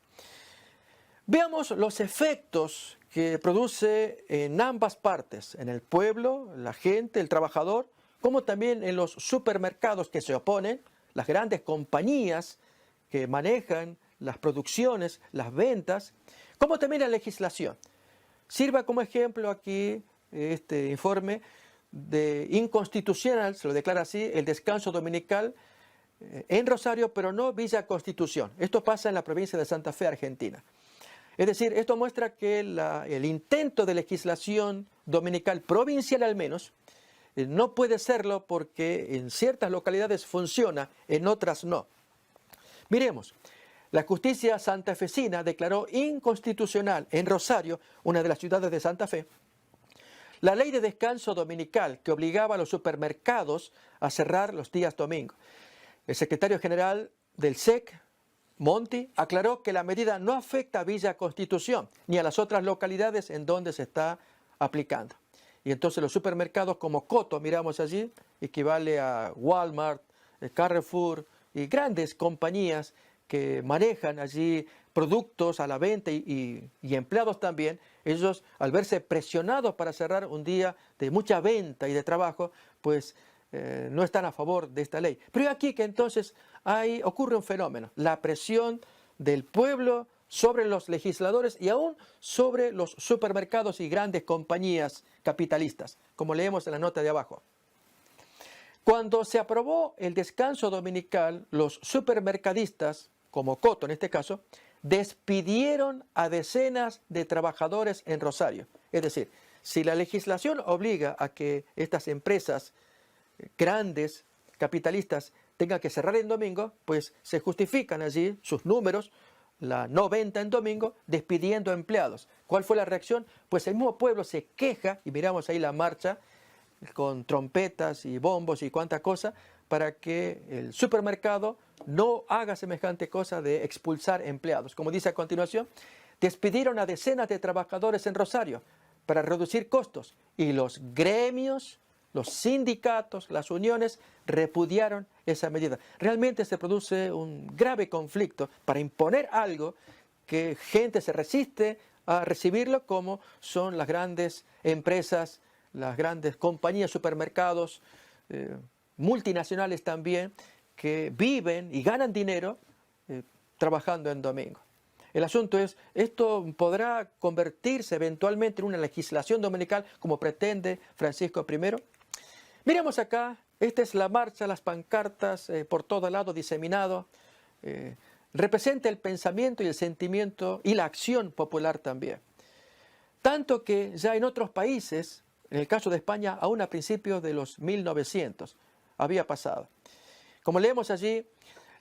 Veamos los efectos que produce en ambas partes, en el pueblo, la gente, el trabajador, como también en los supermercados que se oponen, las grandes compañías que manejan las producciones, las ventas, como también la legislación. Sirva como ejemplo aquí este informe de inconstitucional, se lo declara así, el descanso dominical en Rosario, pero no Villa Constitución. Esto pasa en la provincia de Santa Fe, Argentina. Es decir, esto muestra que el intento de legislación dominical provincial al menos no puede serlo porque en ciertas localidades funciona, en otras no. Miremos, la justicia santafesina declaró inconstitucional en Rosario, una de las ciudades de Santa Fe, la ley de descanso dominical que obligaba a los supermercados a cerrar los días domingos. El secretario general del SEC, Monti, aclaró que la medida no afecta a Villa Constitución ni a las otras localidades en donde se está aplicando. Y entonces los supermercados como Coto, miramos allí, equivale a Walmart, Carrefour y grandes compañías que manejan allí productos a la venta y empleados también. Ellos, al verse presionados para cerrar un día de mucha venta y de trabajo, pues no están a favor de esta ley. Pero aquí que entonces ocurre un fenómeno, la presión del pueblo sobre los legisladores y aún sobre los supermercados y grandes compañías capitalistas, como leemos en la nota de abajo. Cuando se aprobó el descanso dominical, los supermercadistas, como Coto en este caso, despidieron a decenas de trabajadores en Rosario. Es decir, si la legislación obliga a que estas empresas grandes, capitalistas, tengan que cerrar en domingo, pues se justifican allí sus números, la no venta en domingo, despidiendo empleados. ¿Cuál fue la reacción? Pues el mismo pueblo se queja, y miramos ahí la marcha, con trompetas y bombos y cuánta cosa, para que el supermercado no haga semejante cosa de expulsar empleados. Como dice a continuación, despidieron a decenas de trabajadores en Rosario para reducir costos, y los gremios, los sindicatos, las uniones repudiaron esa medida. Realmente se produce un grave conflicto para imponer algo que gente se resiste a recibirlo, como son las grandes empresas, las grandes compañías, supermercados, multinacionales también, que viven y ganan dinero trabajando en domingo. El asunto es, ¿esto podrá convertirse eventualmente en una legislación dominical como pretende Francisco I? Miremos acá, esta es la marcha, las pancartas por todo lado diseminado. Representa el pensamiento y el sentimiento y la acción popular también. Tanto que ya en otros países, en el caso de España, aún a principios de los 1900, había pasado. Como leemos allí,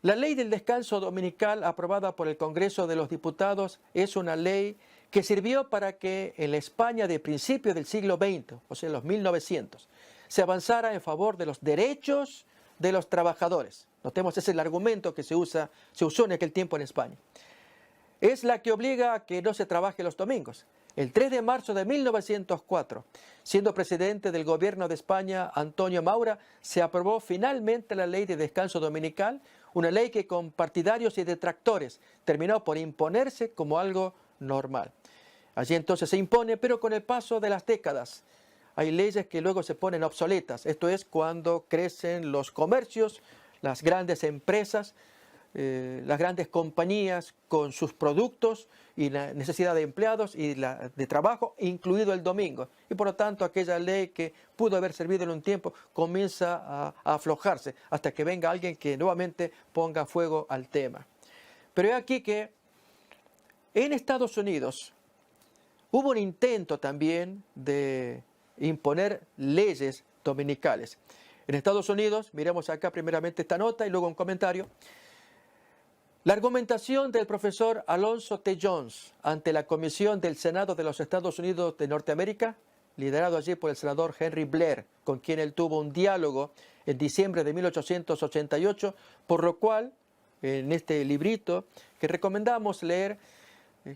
la ley del descanso dominical aprobada por el Congreso de los Diputados es una ley que sirvió para que en la España de principios del siglo XX, o sea, en los 1900, se avanzara en favor de los derechos de los trabajadores. Notemos, ese es el argumento que se usó en aquel tiempo en España. Es la que obliga a que no se trabaje los domingos. El 3 de marzo de 1904, siendo presidente del gobierno de España Antonio Maura, se aprobó finalmente la ley de descanso dominical, una ley que con partidarios y detractores terminó por imponerse como algo normal. Allí entonces se impone, pero con el paso de las décadas, hay leyes que luego se ponen obsoletas. Esto es cuando crecen los comercios, las grandes empresas, las grandes compañías con sus productos y la necesidad de empleados y de trabajo, incluido el domingo. Y por lo tanto aquella ley que pudo haber servido en un tiempo comienza a aflojarse hasta que venga alguien que nuevamente ponga fuego al tema. Pero he aquí que en Estados Unidos hubo un intento también de imponer leyes dominicales. En Estados Unidos, miremos acá primeramente esta nota y luego un comentario. La argumentación del profesor Alonzo T. Jones ante la Comisión del Senado de los Estados Unidos de Norteamérica, liderado allí por el senador Henry Blair, con quien él tuvo un diálogo en diciembre de 1888, por lo cual, en este librito que recomendamos leer,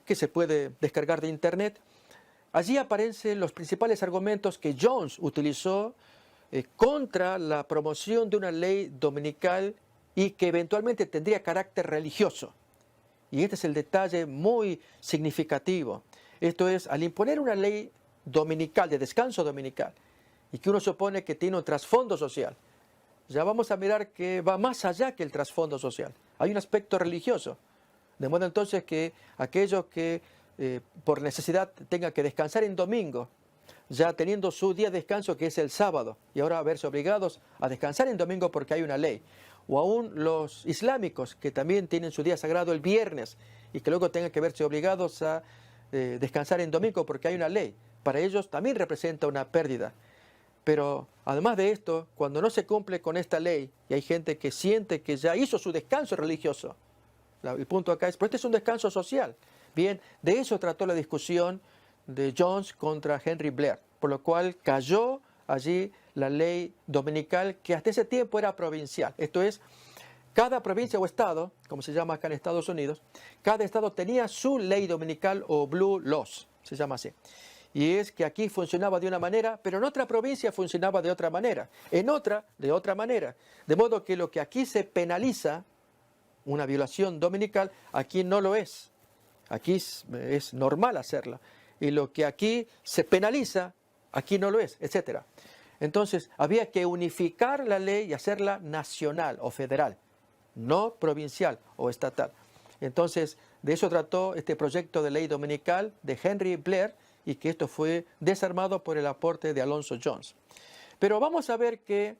que se puede descargar de internet, allí aparecen los principales argumentos que Jones utilizó contra la promoción de una ley dominical y que eventualmente tendría carácter religioso. Y este es el detalle muy significativo. Esto es, al imponer una ley dominical, de descanso dominical, y que uno supone que tiene un trasfondo social, ya vamos a mirar que va más allá que el trasfondo social. Hay un aspecto religioso. De modo entonces que aquellos que por necesidad tengan que descansar en domingo, ya teniendo su día de descanso que es el sábado, y ahora verse obligados a descansar en domingo porque hay una ley. O aún los islámicos que también tienen su día sagrado el viernes y que luego tengan que verse obligados a descansar en domingo porque hay una ley. Para ellos también representa una pérdida. Pero además de esto, cuando no se cumple con esta ley y hay gente que siente que ya hizo su descanso religioso, el punto acá es, pero este es un descanso social. Bien, de eso trató la discusión de Jones contra Henry Blair, por lo cual cayó allí la ley dominical que hasta ese tiempo era provincial. Esto es, cada provincia o estado, como se llama acá en Estados Unidos, cada estado tenía su ley dominical o Blue Laws, se llama así. Y es que aquí funcionaba de una manera, pero en otra provincia funcionaba de otra manera, en otra de otra manera. De modo que lo que aquí se penaliza, una violación dominical, aquí no lo es. Aquí es normal hacerla. Y lo que aquí se penaliza, aquí no lo es, etc. Entonces, había que unificar la ley y hacerla nacional o federal, no provincial o estatal. Entonces, de eso trató este proyecto de ley dominical de Henry Blair y que esto fue desarmado por el aporte de Alonzo Jones. Pero vamos a ver que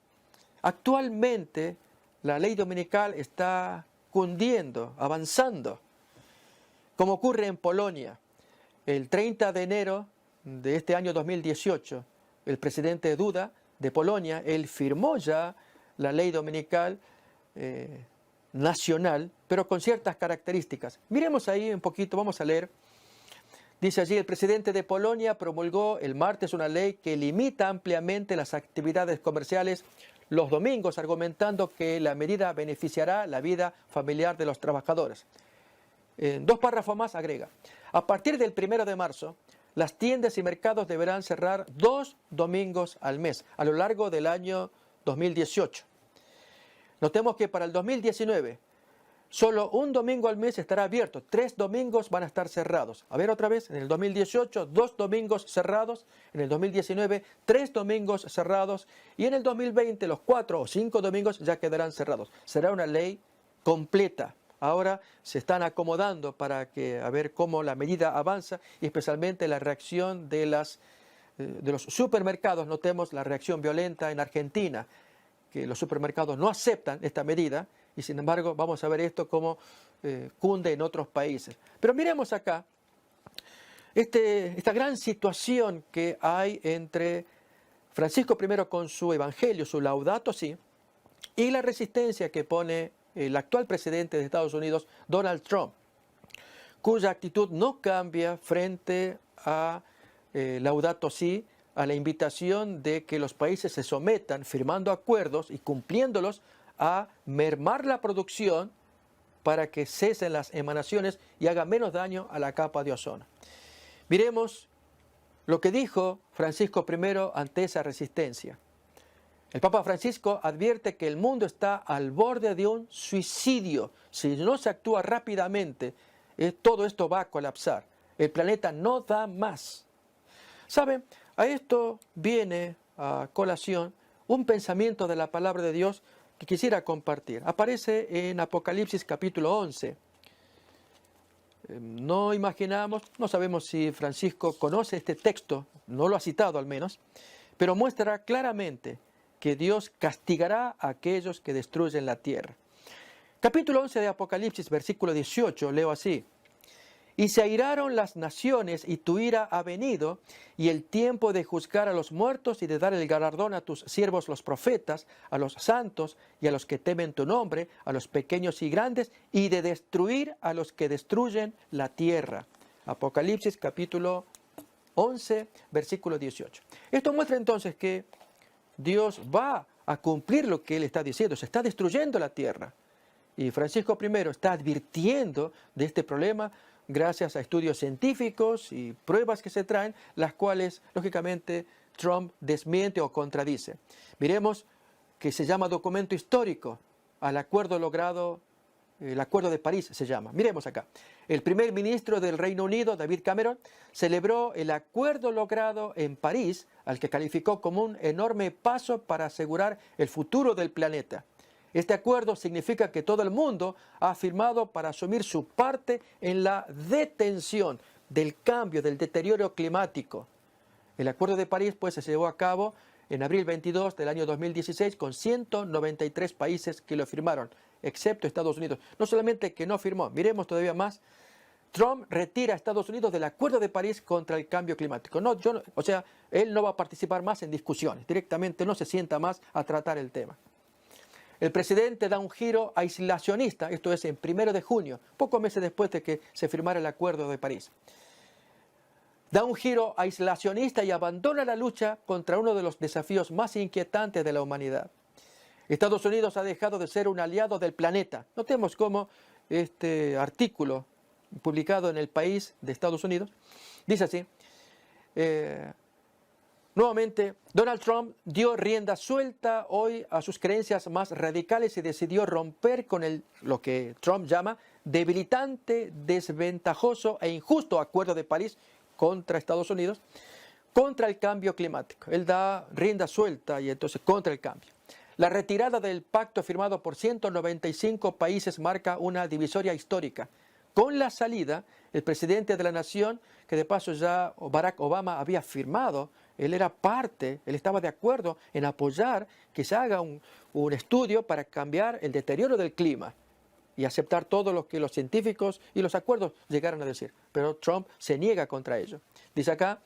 actualmente la ley dominical está cundiendo, avanzando, como ocurre en Polonia. El 30 de enero de este año 2018, el presidente Duda de Polonia, él firmó ya la ley dominical nacional, pero con ciertas características. Miremos ahí un poquito, vamos a leer. Dice allí, el presidente de Polonia promulgó el martes una ley que limita ampliamente las actividades comerciales los domingos, argumentando que la medida beneficiará la vida familiar de los trabajadores. En 2 párrafos más agrega, a partir del 1 de marzo, las tiendas y mercados deberán cerrar 2 domingos al mes a lo largo del año 2018. Notemos que para el 2019, solo un domingo al mes estará abierto, 3 domingos van a estar cerrados. A ver otra vez, en el 2018, 2 domingos cerrados, en el 2019, 3 domingos cerrados y en el 2020 los 4 o 5 domingos ya quedarán cerrados. Será una ley completa. Ahora se están acomodando para a ver cómo la medida avanza y especialmente la reacción de los supermercados. Notemos la reacción violenta en Argentina, que los supermercados no aceptan esta medida y sin embargo vamos a ver esto cómo cunde en otros países. Pero miremos acá esta gran situación que hay entre Francisco I con su evangelio, su Laudato Si, y la resistencia que pone el actual presidente de Estados Unidos, Donald Trump, cuya actitud no cambia frente a Laudato Si, a la invitación de que los países se sometan, firmando acuerdos y cumpliéndolos, a mermar la producción para que cesen las emanaciones y haga menos daño a la capa de ozono. Miremos lo que dijo Francisco I ante esa resistencia. El Papa Francisco advierte que el mundo está al borde de un suicidio. Si no se actúa rápidamente, todo esto va a colapsar. El planeta no da más. ¿Saben? A esto viene a colación un pensamiento de la palabra de Dios que quisiera compartir. Aparece en Apocalipsis capítulo 11. No imaginamos, no sabemos si Francisco conoce este texto, no lo ha citado al menos, pero muestra claramente que Dios castigará a aquellos que destruyen la tierra. Capítulo 11 de Apocalipsis, versículo 18, leo así. Y se airaron las naciones y tu ira ha venido, y el tiempo de juzgar a los muertos y de dar el galardón a tus siervos los profetas, a los santos y a los que temen tu nombre, a los pequeños y grandes, y de destruir a los que destruyen la tierra. Apocalipsis capítulo 11, versículo 18. Esto muestra entonces que Dios va a cumplir lo que Él está diciendo, se está destruyendo la tierra. Y Francisco I está advirtiendo de este problema gracias a estudios científicos y pruebas que se traen, las cuales, lógicamente, Trump desmiente o contradice. Miremos que se llama documento histórico al acuerdo logrado, el Acuerdo de París se llama. Miremos acá. El primer ministro del Reino Unido, David Cameron, celebró el acuerdo logrado en París, al que calificó como un enorme paso para asegurar el futuro del planeta. Este acuerdo significa que todo el mundo ha firmado para asumir su parte en la detención del cambio, del deterioro climático. El Acuerdo de París pues se llevó a cabo en abril 22 del año 2016 con 193 países que lo firmaron, excepto Estados Unidos. No solamente que no firmó, miremos todavía más. Trump retira a Estados Unidos del Acuerdo de París contra el cambio climático. Él no va a participar más en discusiones, directamente no se sienta más a tratar el tema. El presidente da un giro aislacionista, esto es en 1 de junio, pocos meses después de que se firmara el Acuerdo de París. Da un giro aislacionista y abandona la lucha contra uno de los desafíos más inquietantes de la humanidad. Estados Unidos ha dejado de ser un aliado del planeta. Notemos cómo este artículo publicado en El País de Estados Unidos dice así. Nuevamente, Donald Trump dio rienda suelta hoy a sus creencias más radicales y decidió romper con lo que Trump llama debilitante, desventajoso e injusto Acuerdo de París contra Estados Unidos, contra el cambio climático. Él da rienda suelta y entonces contra el cambio. La retirada del pacto firmado por 195 países marca una divisoria histórica. Con la salida, el presidente de la nación, que de paso ya Barack Obama había firmado, él era parte, él estaba de acuerdo en apoyar que se haga un estudio para cambiar el deterioro del clima y aceptar todo lo que los científicos y los acuerdos llegaron a decir. Pero Trump se niega contra ello. Dice acá,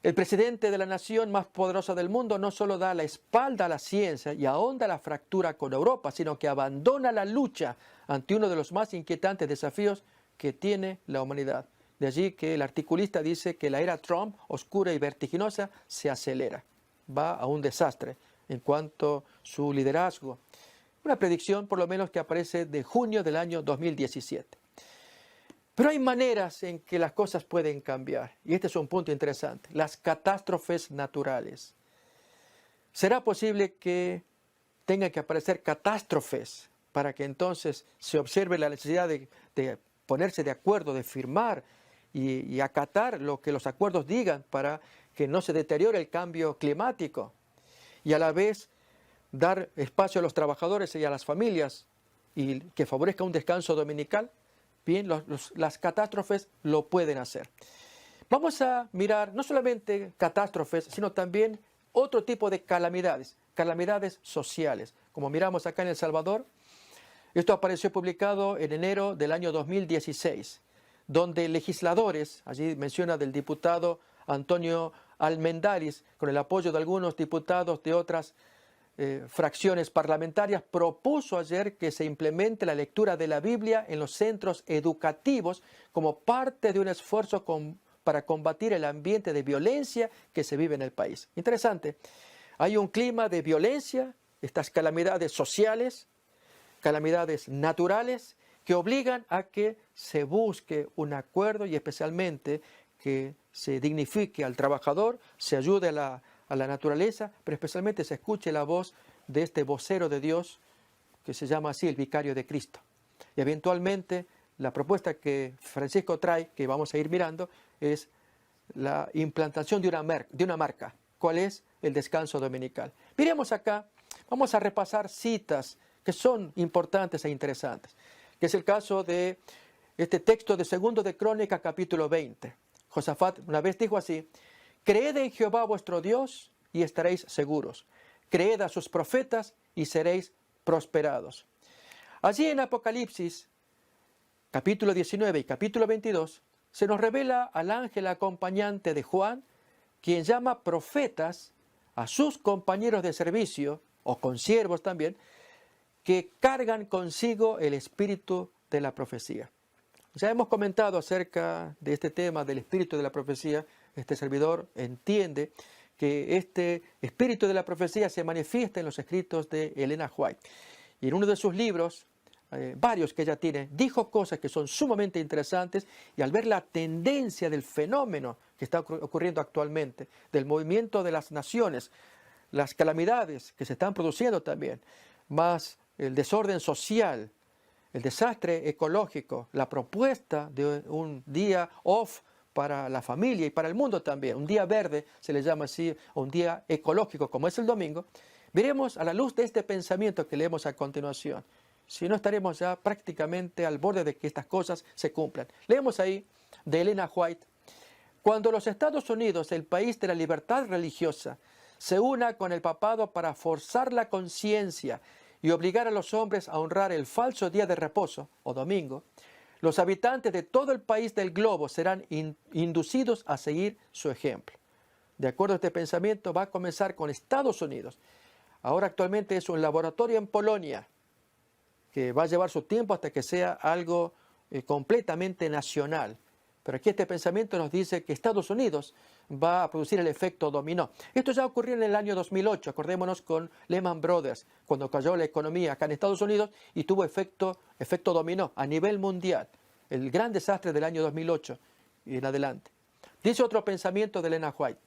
el presidente de la nación más poderosa del mundo no solo da la espalda a la ciencia y ahonda la fractura con Europa, sino que abandona la lucha ante uno de los más inquietantes desafíos que tiene la humanidad. De allí que el articulista dice que la era Trump, oscura y vertiginosa, se acelera. Va a un desastre en cuanto a su liderazgo. Una predicción, por lo menos, que aparece de junio del año 2017. Pero hay maneras en que las cosas pueden cambiar. Y este es un punto interesante. Las catástrofes naturales. ¿Será posible que tengan que aparecer catástrofes para que entonces se observe la necesidad de ponerse de acuerdo, de firmar y acatar lo que los acuerdos digan para que no se deteriore el cambio climático? Y a la vez dar espacio a los trabajadores y a las familias y que favorezca un descanso dominical. Bien, las catástrofes lo pueden hacer. Vamos a mirar no solamente catástrofes, sino también otro tipo de calamidades sociales. Como miramos acá en El Salvador, esto apareció publicado en enero del año 2016, donde legisladores, allí menciona del diputado Antonio Almendaris, con el apoyo de algunos diputados de otras fracciones parlamentarias, propuso ayer que se implemente la lectura de la Biblia en los centros educativos como parte de un esfuerzo para combatir el ambiente de violencia que se vive en el país. Interesante. Hay un clima de violencia, estas calamidades sociales, calamidades naturales, que obligan a que se busque un acuerdo y especialmente que se dignifique al trabajador, se ayude a la naturaleza, pero especialmente se escuche la voz de este vocero de Dios, que se llama así el vicario de Cristo. Y eventualmente la propuesta que Francisco trae, que vamos a ir mirando, es la implantación de una marca. ¿Cuál es? El descanso dominical. Miremos acá, Vamos a repasar citas que son importantes e interesantes, que es el caso de este texto de 2 de Crónicas, capítulo 20. Josafat una vez dijo así: creed en Jehová vuestro Dios y estaréis seguros. Creed a sus profetas y seréis prosperados. Allí en Apocalipsis, capítulo 19 y capítulo 22, se nos revela al ángel acompañante de Juan, quien llama profetas a sus compañeros de servicio, o consiervos también, que cargan consigo el espíritu de la profecía. Ya hemos comentado acerca de este tema del espíritu de la profecía. Este servidor entiende que este espíritu de la profecía se manifiesta en los escritos de Elena White. Y en uno de sus libros, varios que ella tiene, dijo cosas que son sumamente interesantes, y al ver la tendencia del fenómeno que está ocurriendo actualmente, del movimiento de las naciones, las calamidades que se están produciendo también, más el desorden social, el desastre ecológico, la propuesta de un día off para la familia y para el mundo también, un día verde, se le llama así, o un día ecológico como es el domingo, veremos a la luz de este pensamiento que leemos a continuación, si no estaremos ya prácticamente al borde de que estas cosas se cumplan. Leemos ahí de Elena White: cuando los Estados Unidos, el país de la libertad religiosa, se una con el papado para forzar la conciencia y obligar a los hombres a honrar el falso día de reposo, o domingo, los habitantes de todo el país del globo serán inducidos a seguir su ejemplo. De acuerdo a este pensamiento, va a comenzar con Estados Unidos. Ahora actualmente es un laboratorio en Polonia, que va a llevar su tiempo hasta que sea algo completamente nacional. Pero aquí este pensamiento nos dice que Estados Unidos va a producir el efecto dominó. Esto ya ocurrió en el año 2008, acordémonos con Lehman Brothers, cuando cayó la economía acá en Estados Unidos y tuvo efecto dominó a nivel mundial. El gran desastre del año 2008 y en adelante. Dice otro pensamiento de Elena White: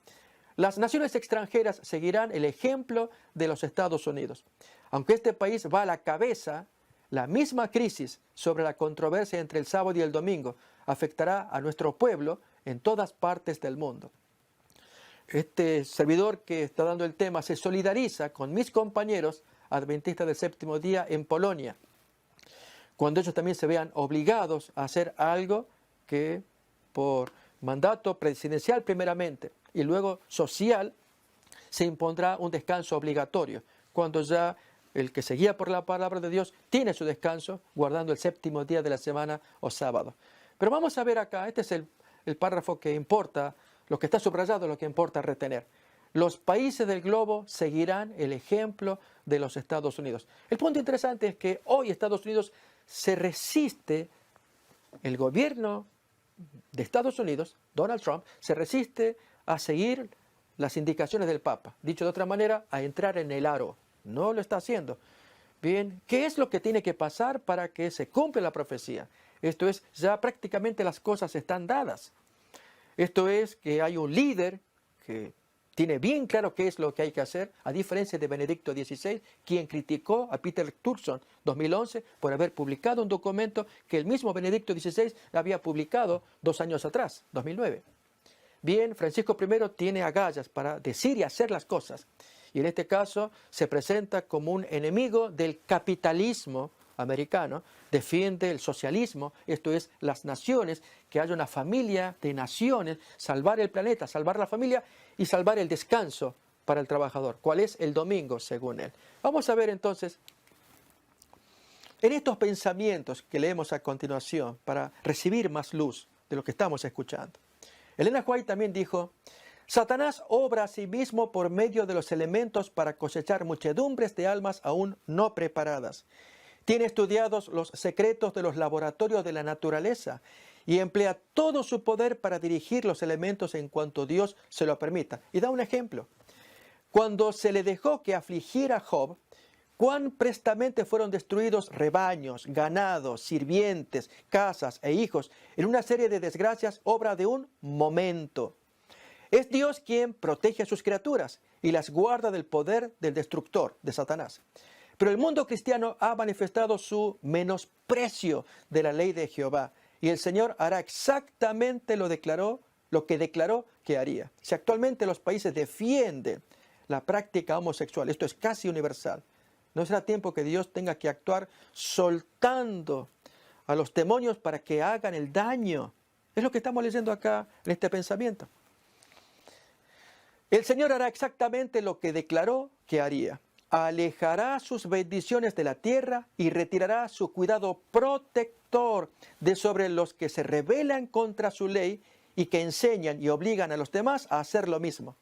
las naciones extranjeras seguirán el ejemplo de los Estados Unidos. Aunque este país va a la cabeza, la misma crisis sobre la controversia entre el sábado y el domingo afectará a nuestro pueblo en todas partes del mundo. Este servidor que está dando el tema se solidariza con mis compañeros adventistas del séptimo día en Polonia, cuando ellos también se vean obligados a hacer algo que por mandato presidencial primeramente y luego social se impondrá un descanso obligatorio, cuando ya el que se guía por la palabra de Dios tiene su descanso guardando el séptimo día de la semana o sábado. Pero vamos a ver acá, este es el párrafo que importa, lo que está subrayado, lo que importa retener. Los países del globo seguirán el ejemplo de los Estados Unidos. El punto interesante es que hoy Estados Unidos se resiste, el gobierno de Estados Unidos, Donald Trump, se resiste a seguir las indicaciones del Papa. Dicho de otra manera, a entrar en el aro. No lo está haciendo. Bien, ¿qué es lo que tiene que pasar para que se cumpla la profecía? Esto es, ya prácticamente las cosas están dadas. Esto es que hay un líder que tiene bien claro qué es lo que hay que hacer, a diferencia de Benedicto XVI, quien criticó a Peter Turkson 2011 por haber publicado un documento que el mismo Benedicto XVI había publicado 2 años atrás, 2009. Bien, Francisco I tiene agallas para decir y hacer las cosas. Y en este caso se presenta como un enemigo del capitalismo americano, defiende el socialismo, esto es, las naciones, que haya una familia de naciones, salvar el planeta, salvar la familia y salvar el descanso para el trabajador. ¿Cuál es? El domingo, según él. Vamos a ver entonces, en estos pensamientos que leemos a continuación, para recibir más luz de lo que estamos escuchando. Elena White también dijo: Satanás obra a sí mismo por medio de los elementos para cosechar muchedumbres de almas aún no preparadas. Tiene estudiados los secretos de los laboratorios de la naturaleza y emplea todo su poder para dirigir los elementos en cuanto Dios se lo permita. Y da un ejemplo. Cuando se le dejó que afligiera a Job, cuán prestamente fueron destruidos rebaños, ganados, sirvientes, casas e hijos en una serie de desgracias, obra de un momento. Es Dios quien protege a sus criaturas y las guarda del poder del destructor, de Satanás. Pero el mundo cristiano ha manifestado su menosprecio de la ley de Jehová, y el Señor hará exactamente lo que declaró que haría. Si actualmente los países defienden la práctica homosexual, esto es casi universal, ¿No será tiempo que Dios tenga que actuar soltando a los demonios para que hagan el daño? Es lo que estamos leyendo acá en este pensamiento. El Señor hará exactamente lo que declaró que haría. Alejará sus bendiciones de la tierra y retirará su cuidado protector de sobre los que se rebelan contra su ley y que enseñan y obligan a los demás a hacer lo mismo.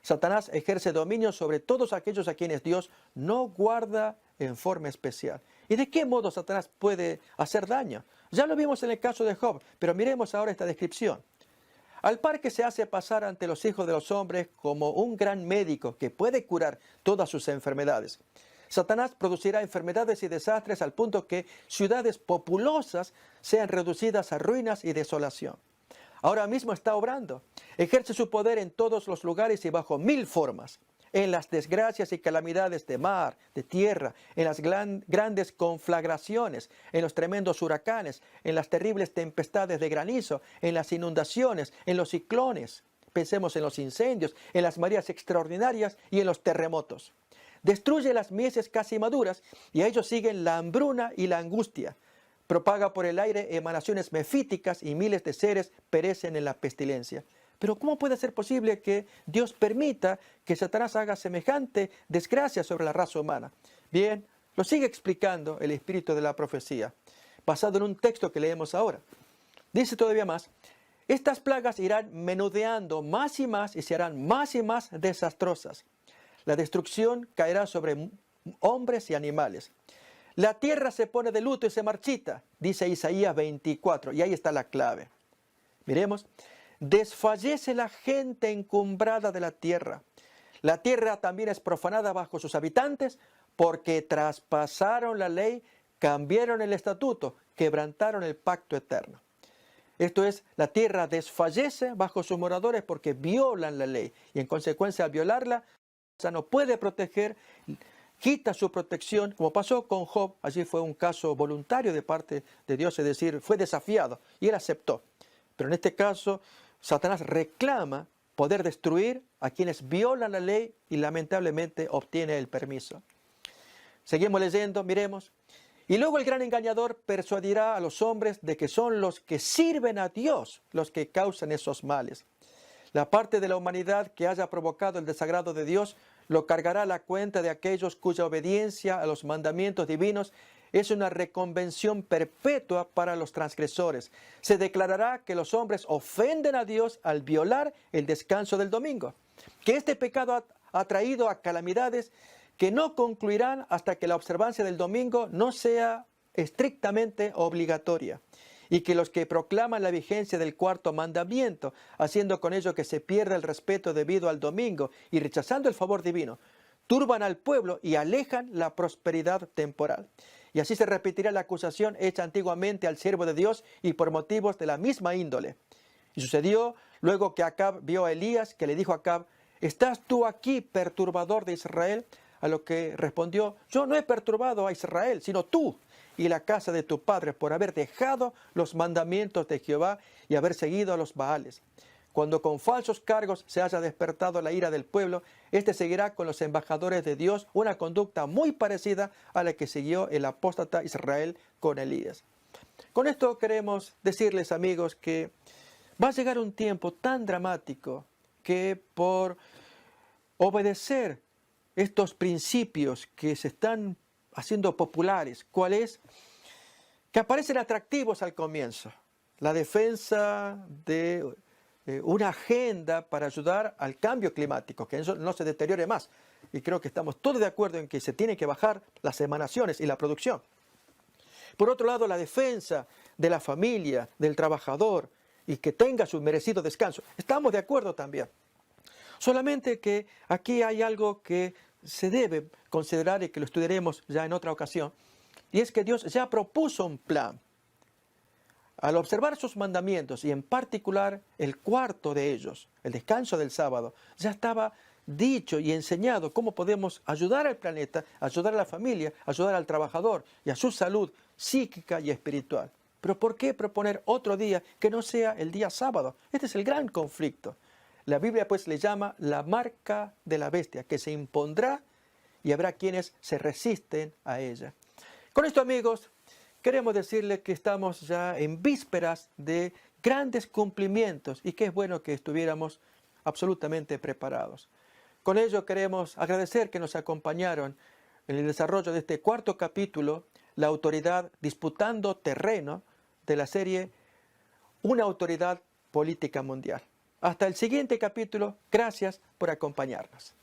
Satanás ejerce dominio sobre todos aquellos a quienes Dios no guarda en forma especial. ¿Y de qué modo Satanás puede hacer daño? Ya lo vimos en el caso de Job, pero miremos ahora esta descripción. Al par que se hace pasar ante los hijos de los hombres como un gran médico que puede curar todas sus enfermedades, Satanás producirá enfermedades y desastres al punto que ciudades populosas sean reducidas a ruinas y desolación. Ahora mismo está obrando. Ejerce su poder en todos los lugares y bajo 1000 formas. En las desgracias y calamidades de mar, de tierra, en las grandes conflagraciones, en los tremendos huracanes, en las terribles tempestades de granizo, en las inundaciones, en los ciclones. Pensemos en los incendios, en las mareas extraordinarias y en los terremotos. Destruye las mieses casi maduras y a ellos siguen la hambruna y la angustia. Propaga por el aire emanaciones mefíticas y miles de seres perecen en la pestilencia. Pero ¿cómo puede ser posible que Dios permita que Satanás haga semejante desgracia sobre la raza humana? Bien, lo sigue explicando el espíritu de la profecía, basado en un texto que leemos ahora. Dice todavía más: estas plagas irán menudeando más y más y se harán más y más desastrosas. La destrucción caerá sobre hombres y animales. La tierra se pone de luto y se marchita, dice Isaías 24, y ahí está la clave. Miremos. Desfallece la gente encumbrada de la tierra. La tierra también es profanada bajo sus habitantes porque traspasaron la ley, cambiaron el estatuto, quebrantaron el pacto eterno. Esto es, la tierra desfallece bajo sus moradores porque violan la ley y en consecuencia al violarla, ya no puede proteger, quita su protección, como pasó con Job. Allí fue un caso voluntario de parte de Dios, es decir, fue desafiado y él aceptó. Pero en este caso, Satanás reclama poder destruir a quienes violan la ley y lamentablemente obtiene el permiso. Seguimos leyendo, miremos. Y luego el gran engañador persuadirá a los hombres de que son los que sirven a Dios los que causan esos males. La parte de la humanidad que haya provocado el desagrado de Dios lo cargará a la cuenta de aquellos cuya obediencia a los mandamientos divinos es una reconvención perpetua para los transgresores. Se declarará que los hombres ofenden a Dios al violar el descanso del domingo, que este pecado ha traído a calamidades que no concluirán hasta que la observancia del domingo no sea estrictamente obligatoria, y que los que proclaman la vigencia del cuarto mandamiento, haciendo con ello que se pierda el respeto debido al domingo y rechazando el favor divino, turban al pueblo y alejan la prosperidad temporal. Y así se repetirá la acusación hecha antiguamente al siervo de Dios y por motivos de la misma índole. Y sucedió luego que Acab vio a Elías, que le dijo a Acab: ¿estás tú aquí, perturbador de Israel? A lo que respondió: yo no he perturbado a Israel, sino tú y la casa de tu padre, por haber dejado los mandamientos de Jehová y haber seguido a los Baales. Cuando con falsos cargos se haya despertado la ira del pueblo, éste seguirá con los embajadores de Dios una conducta muy parecida a la que siguió el apóstata Israel con Elías. Con esto queremos decirles, amigos, que va a llegar un tiempo tan dramático que por obedecer estos principios que se están haciendo populares, ¿cuál es? Que aparecen atractivos al comienzo. La defensa de una agenda para ayudar al cambio climático, que eso no se deteriore más. Y creo que estamos todos de acuerdo en que se tiene que bajar las emanaciones y la producción. Por otro lado, la defensa de la familia, del trabajador, y que tenga su merecido descanso. Estamos de acuerdo también. Solamente que aquí hay algo que se debe considerar y que lo estudiaremos ya en otra ocasión, y es que Dios ya propuso un plan. Al observar sus mandamientos, y en particular el cuarto de ellos, el descanso del sábado, ya estaba dicho y enseñado cómo podemos ayudar al planeta, ayudar a la familia, ayudar al trabajador y a su salud psíquica y espiritual. Pero ¿por qué proponer otro día que no sea el día sábado? Este es el gran conflicto. La Biblia pues le llama la marca de la bestia, que se impondrá y habrá quienes se resisten a ella. Con esto, amigos, queremos decirles que estamos ya en vísperas de grandes cumplimientos y que es bueno que estuviéramos absolutamente preparados. Con ello queremos agradecer que nos acompañaron en el desarrollo de este cuarto capítulo, La autoridad disputando terreno, de la serie Una autoridad política mundial. Hasta el siguiente capítulo. Gracias por acompañarnos.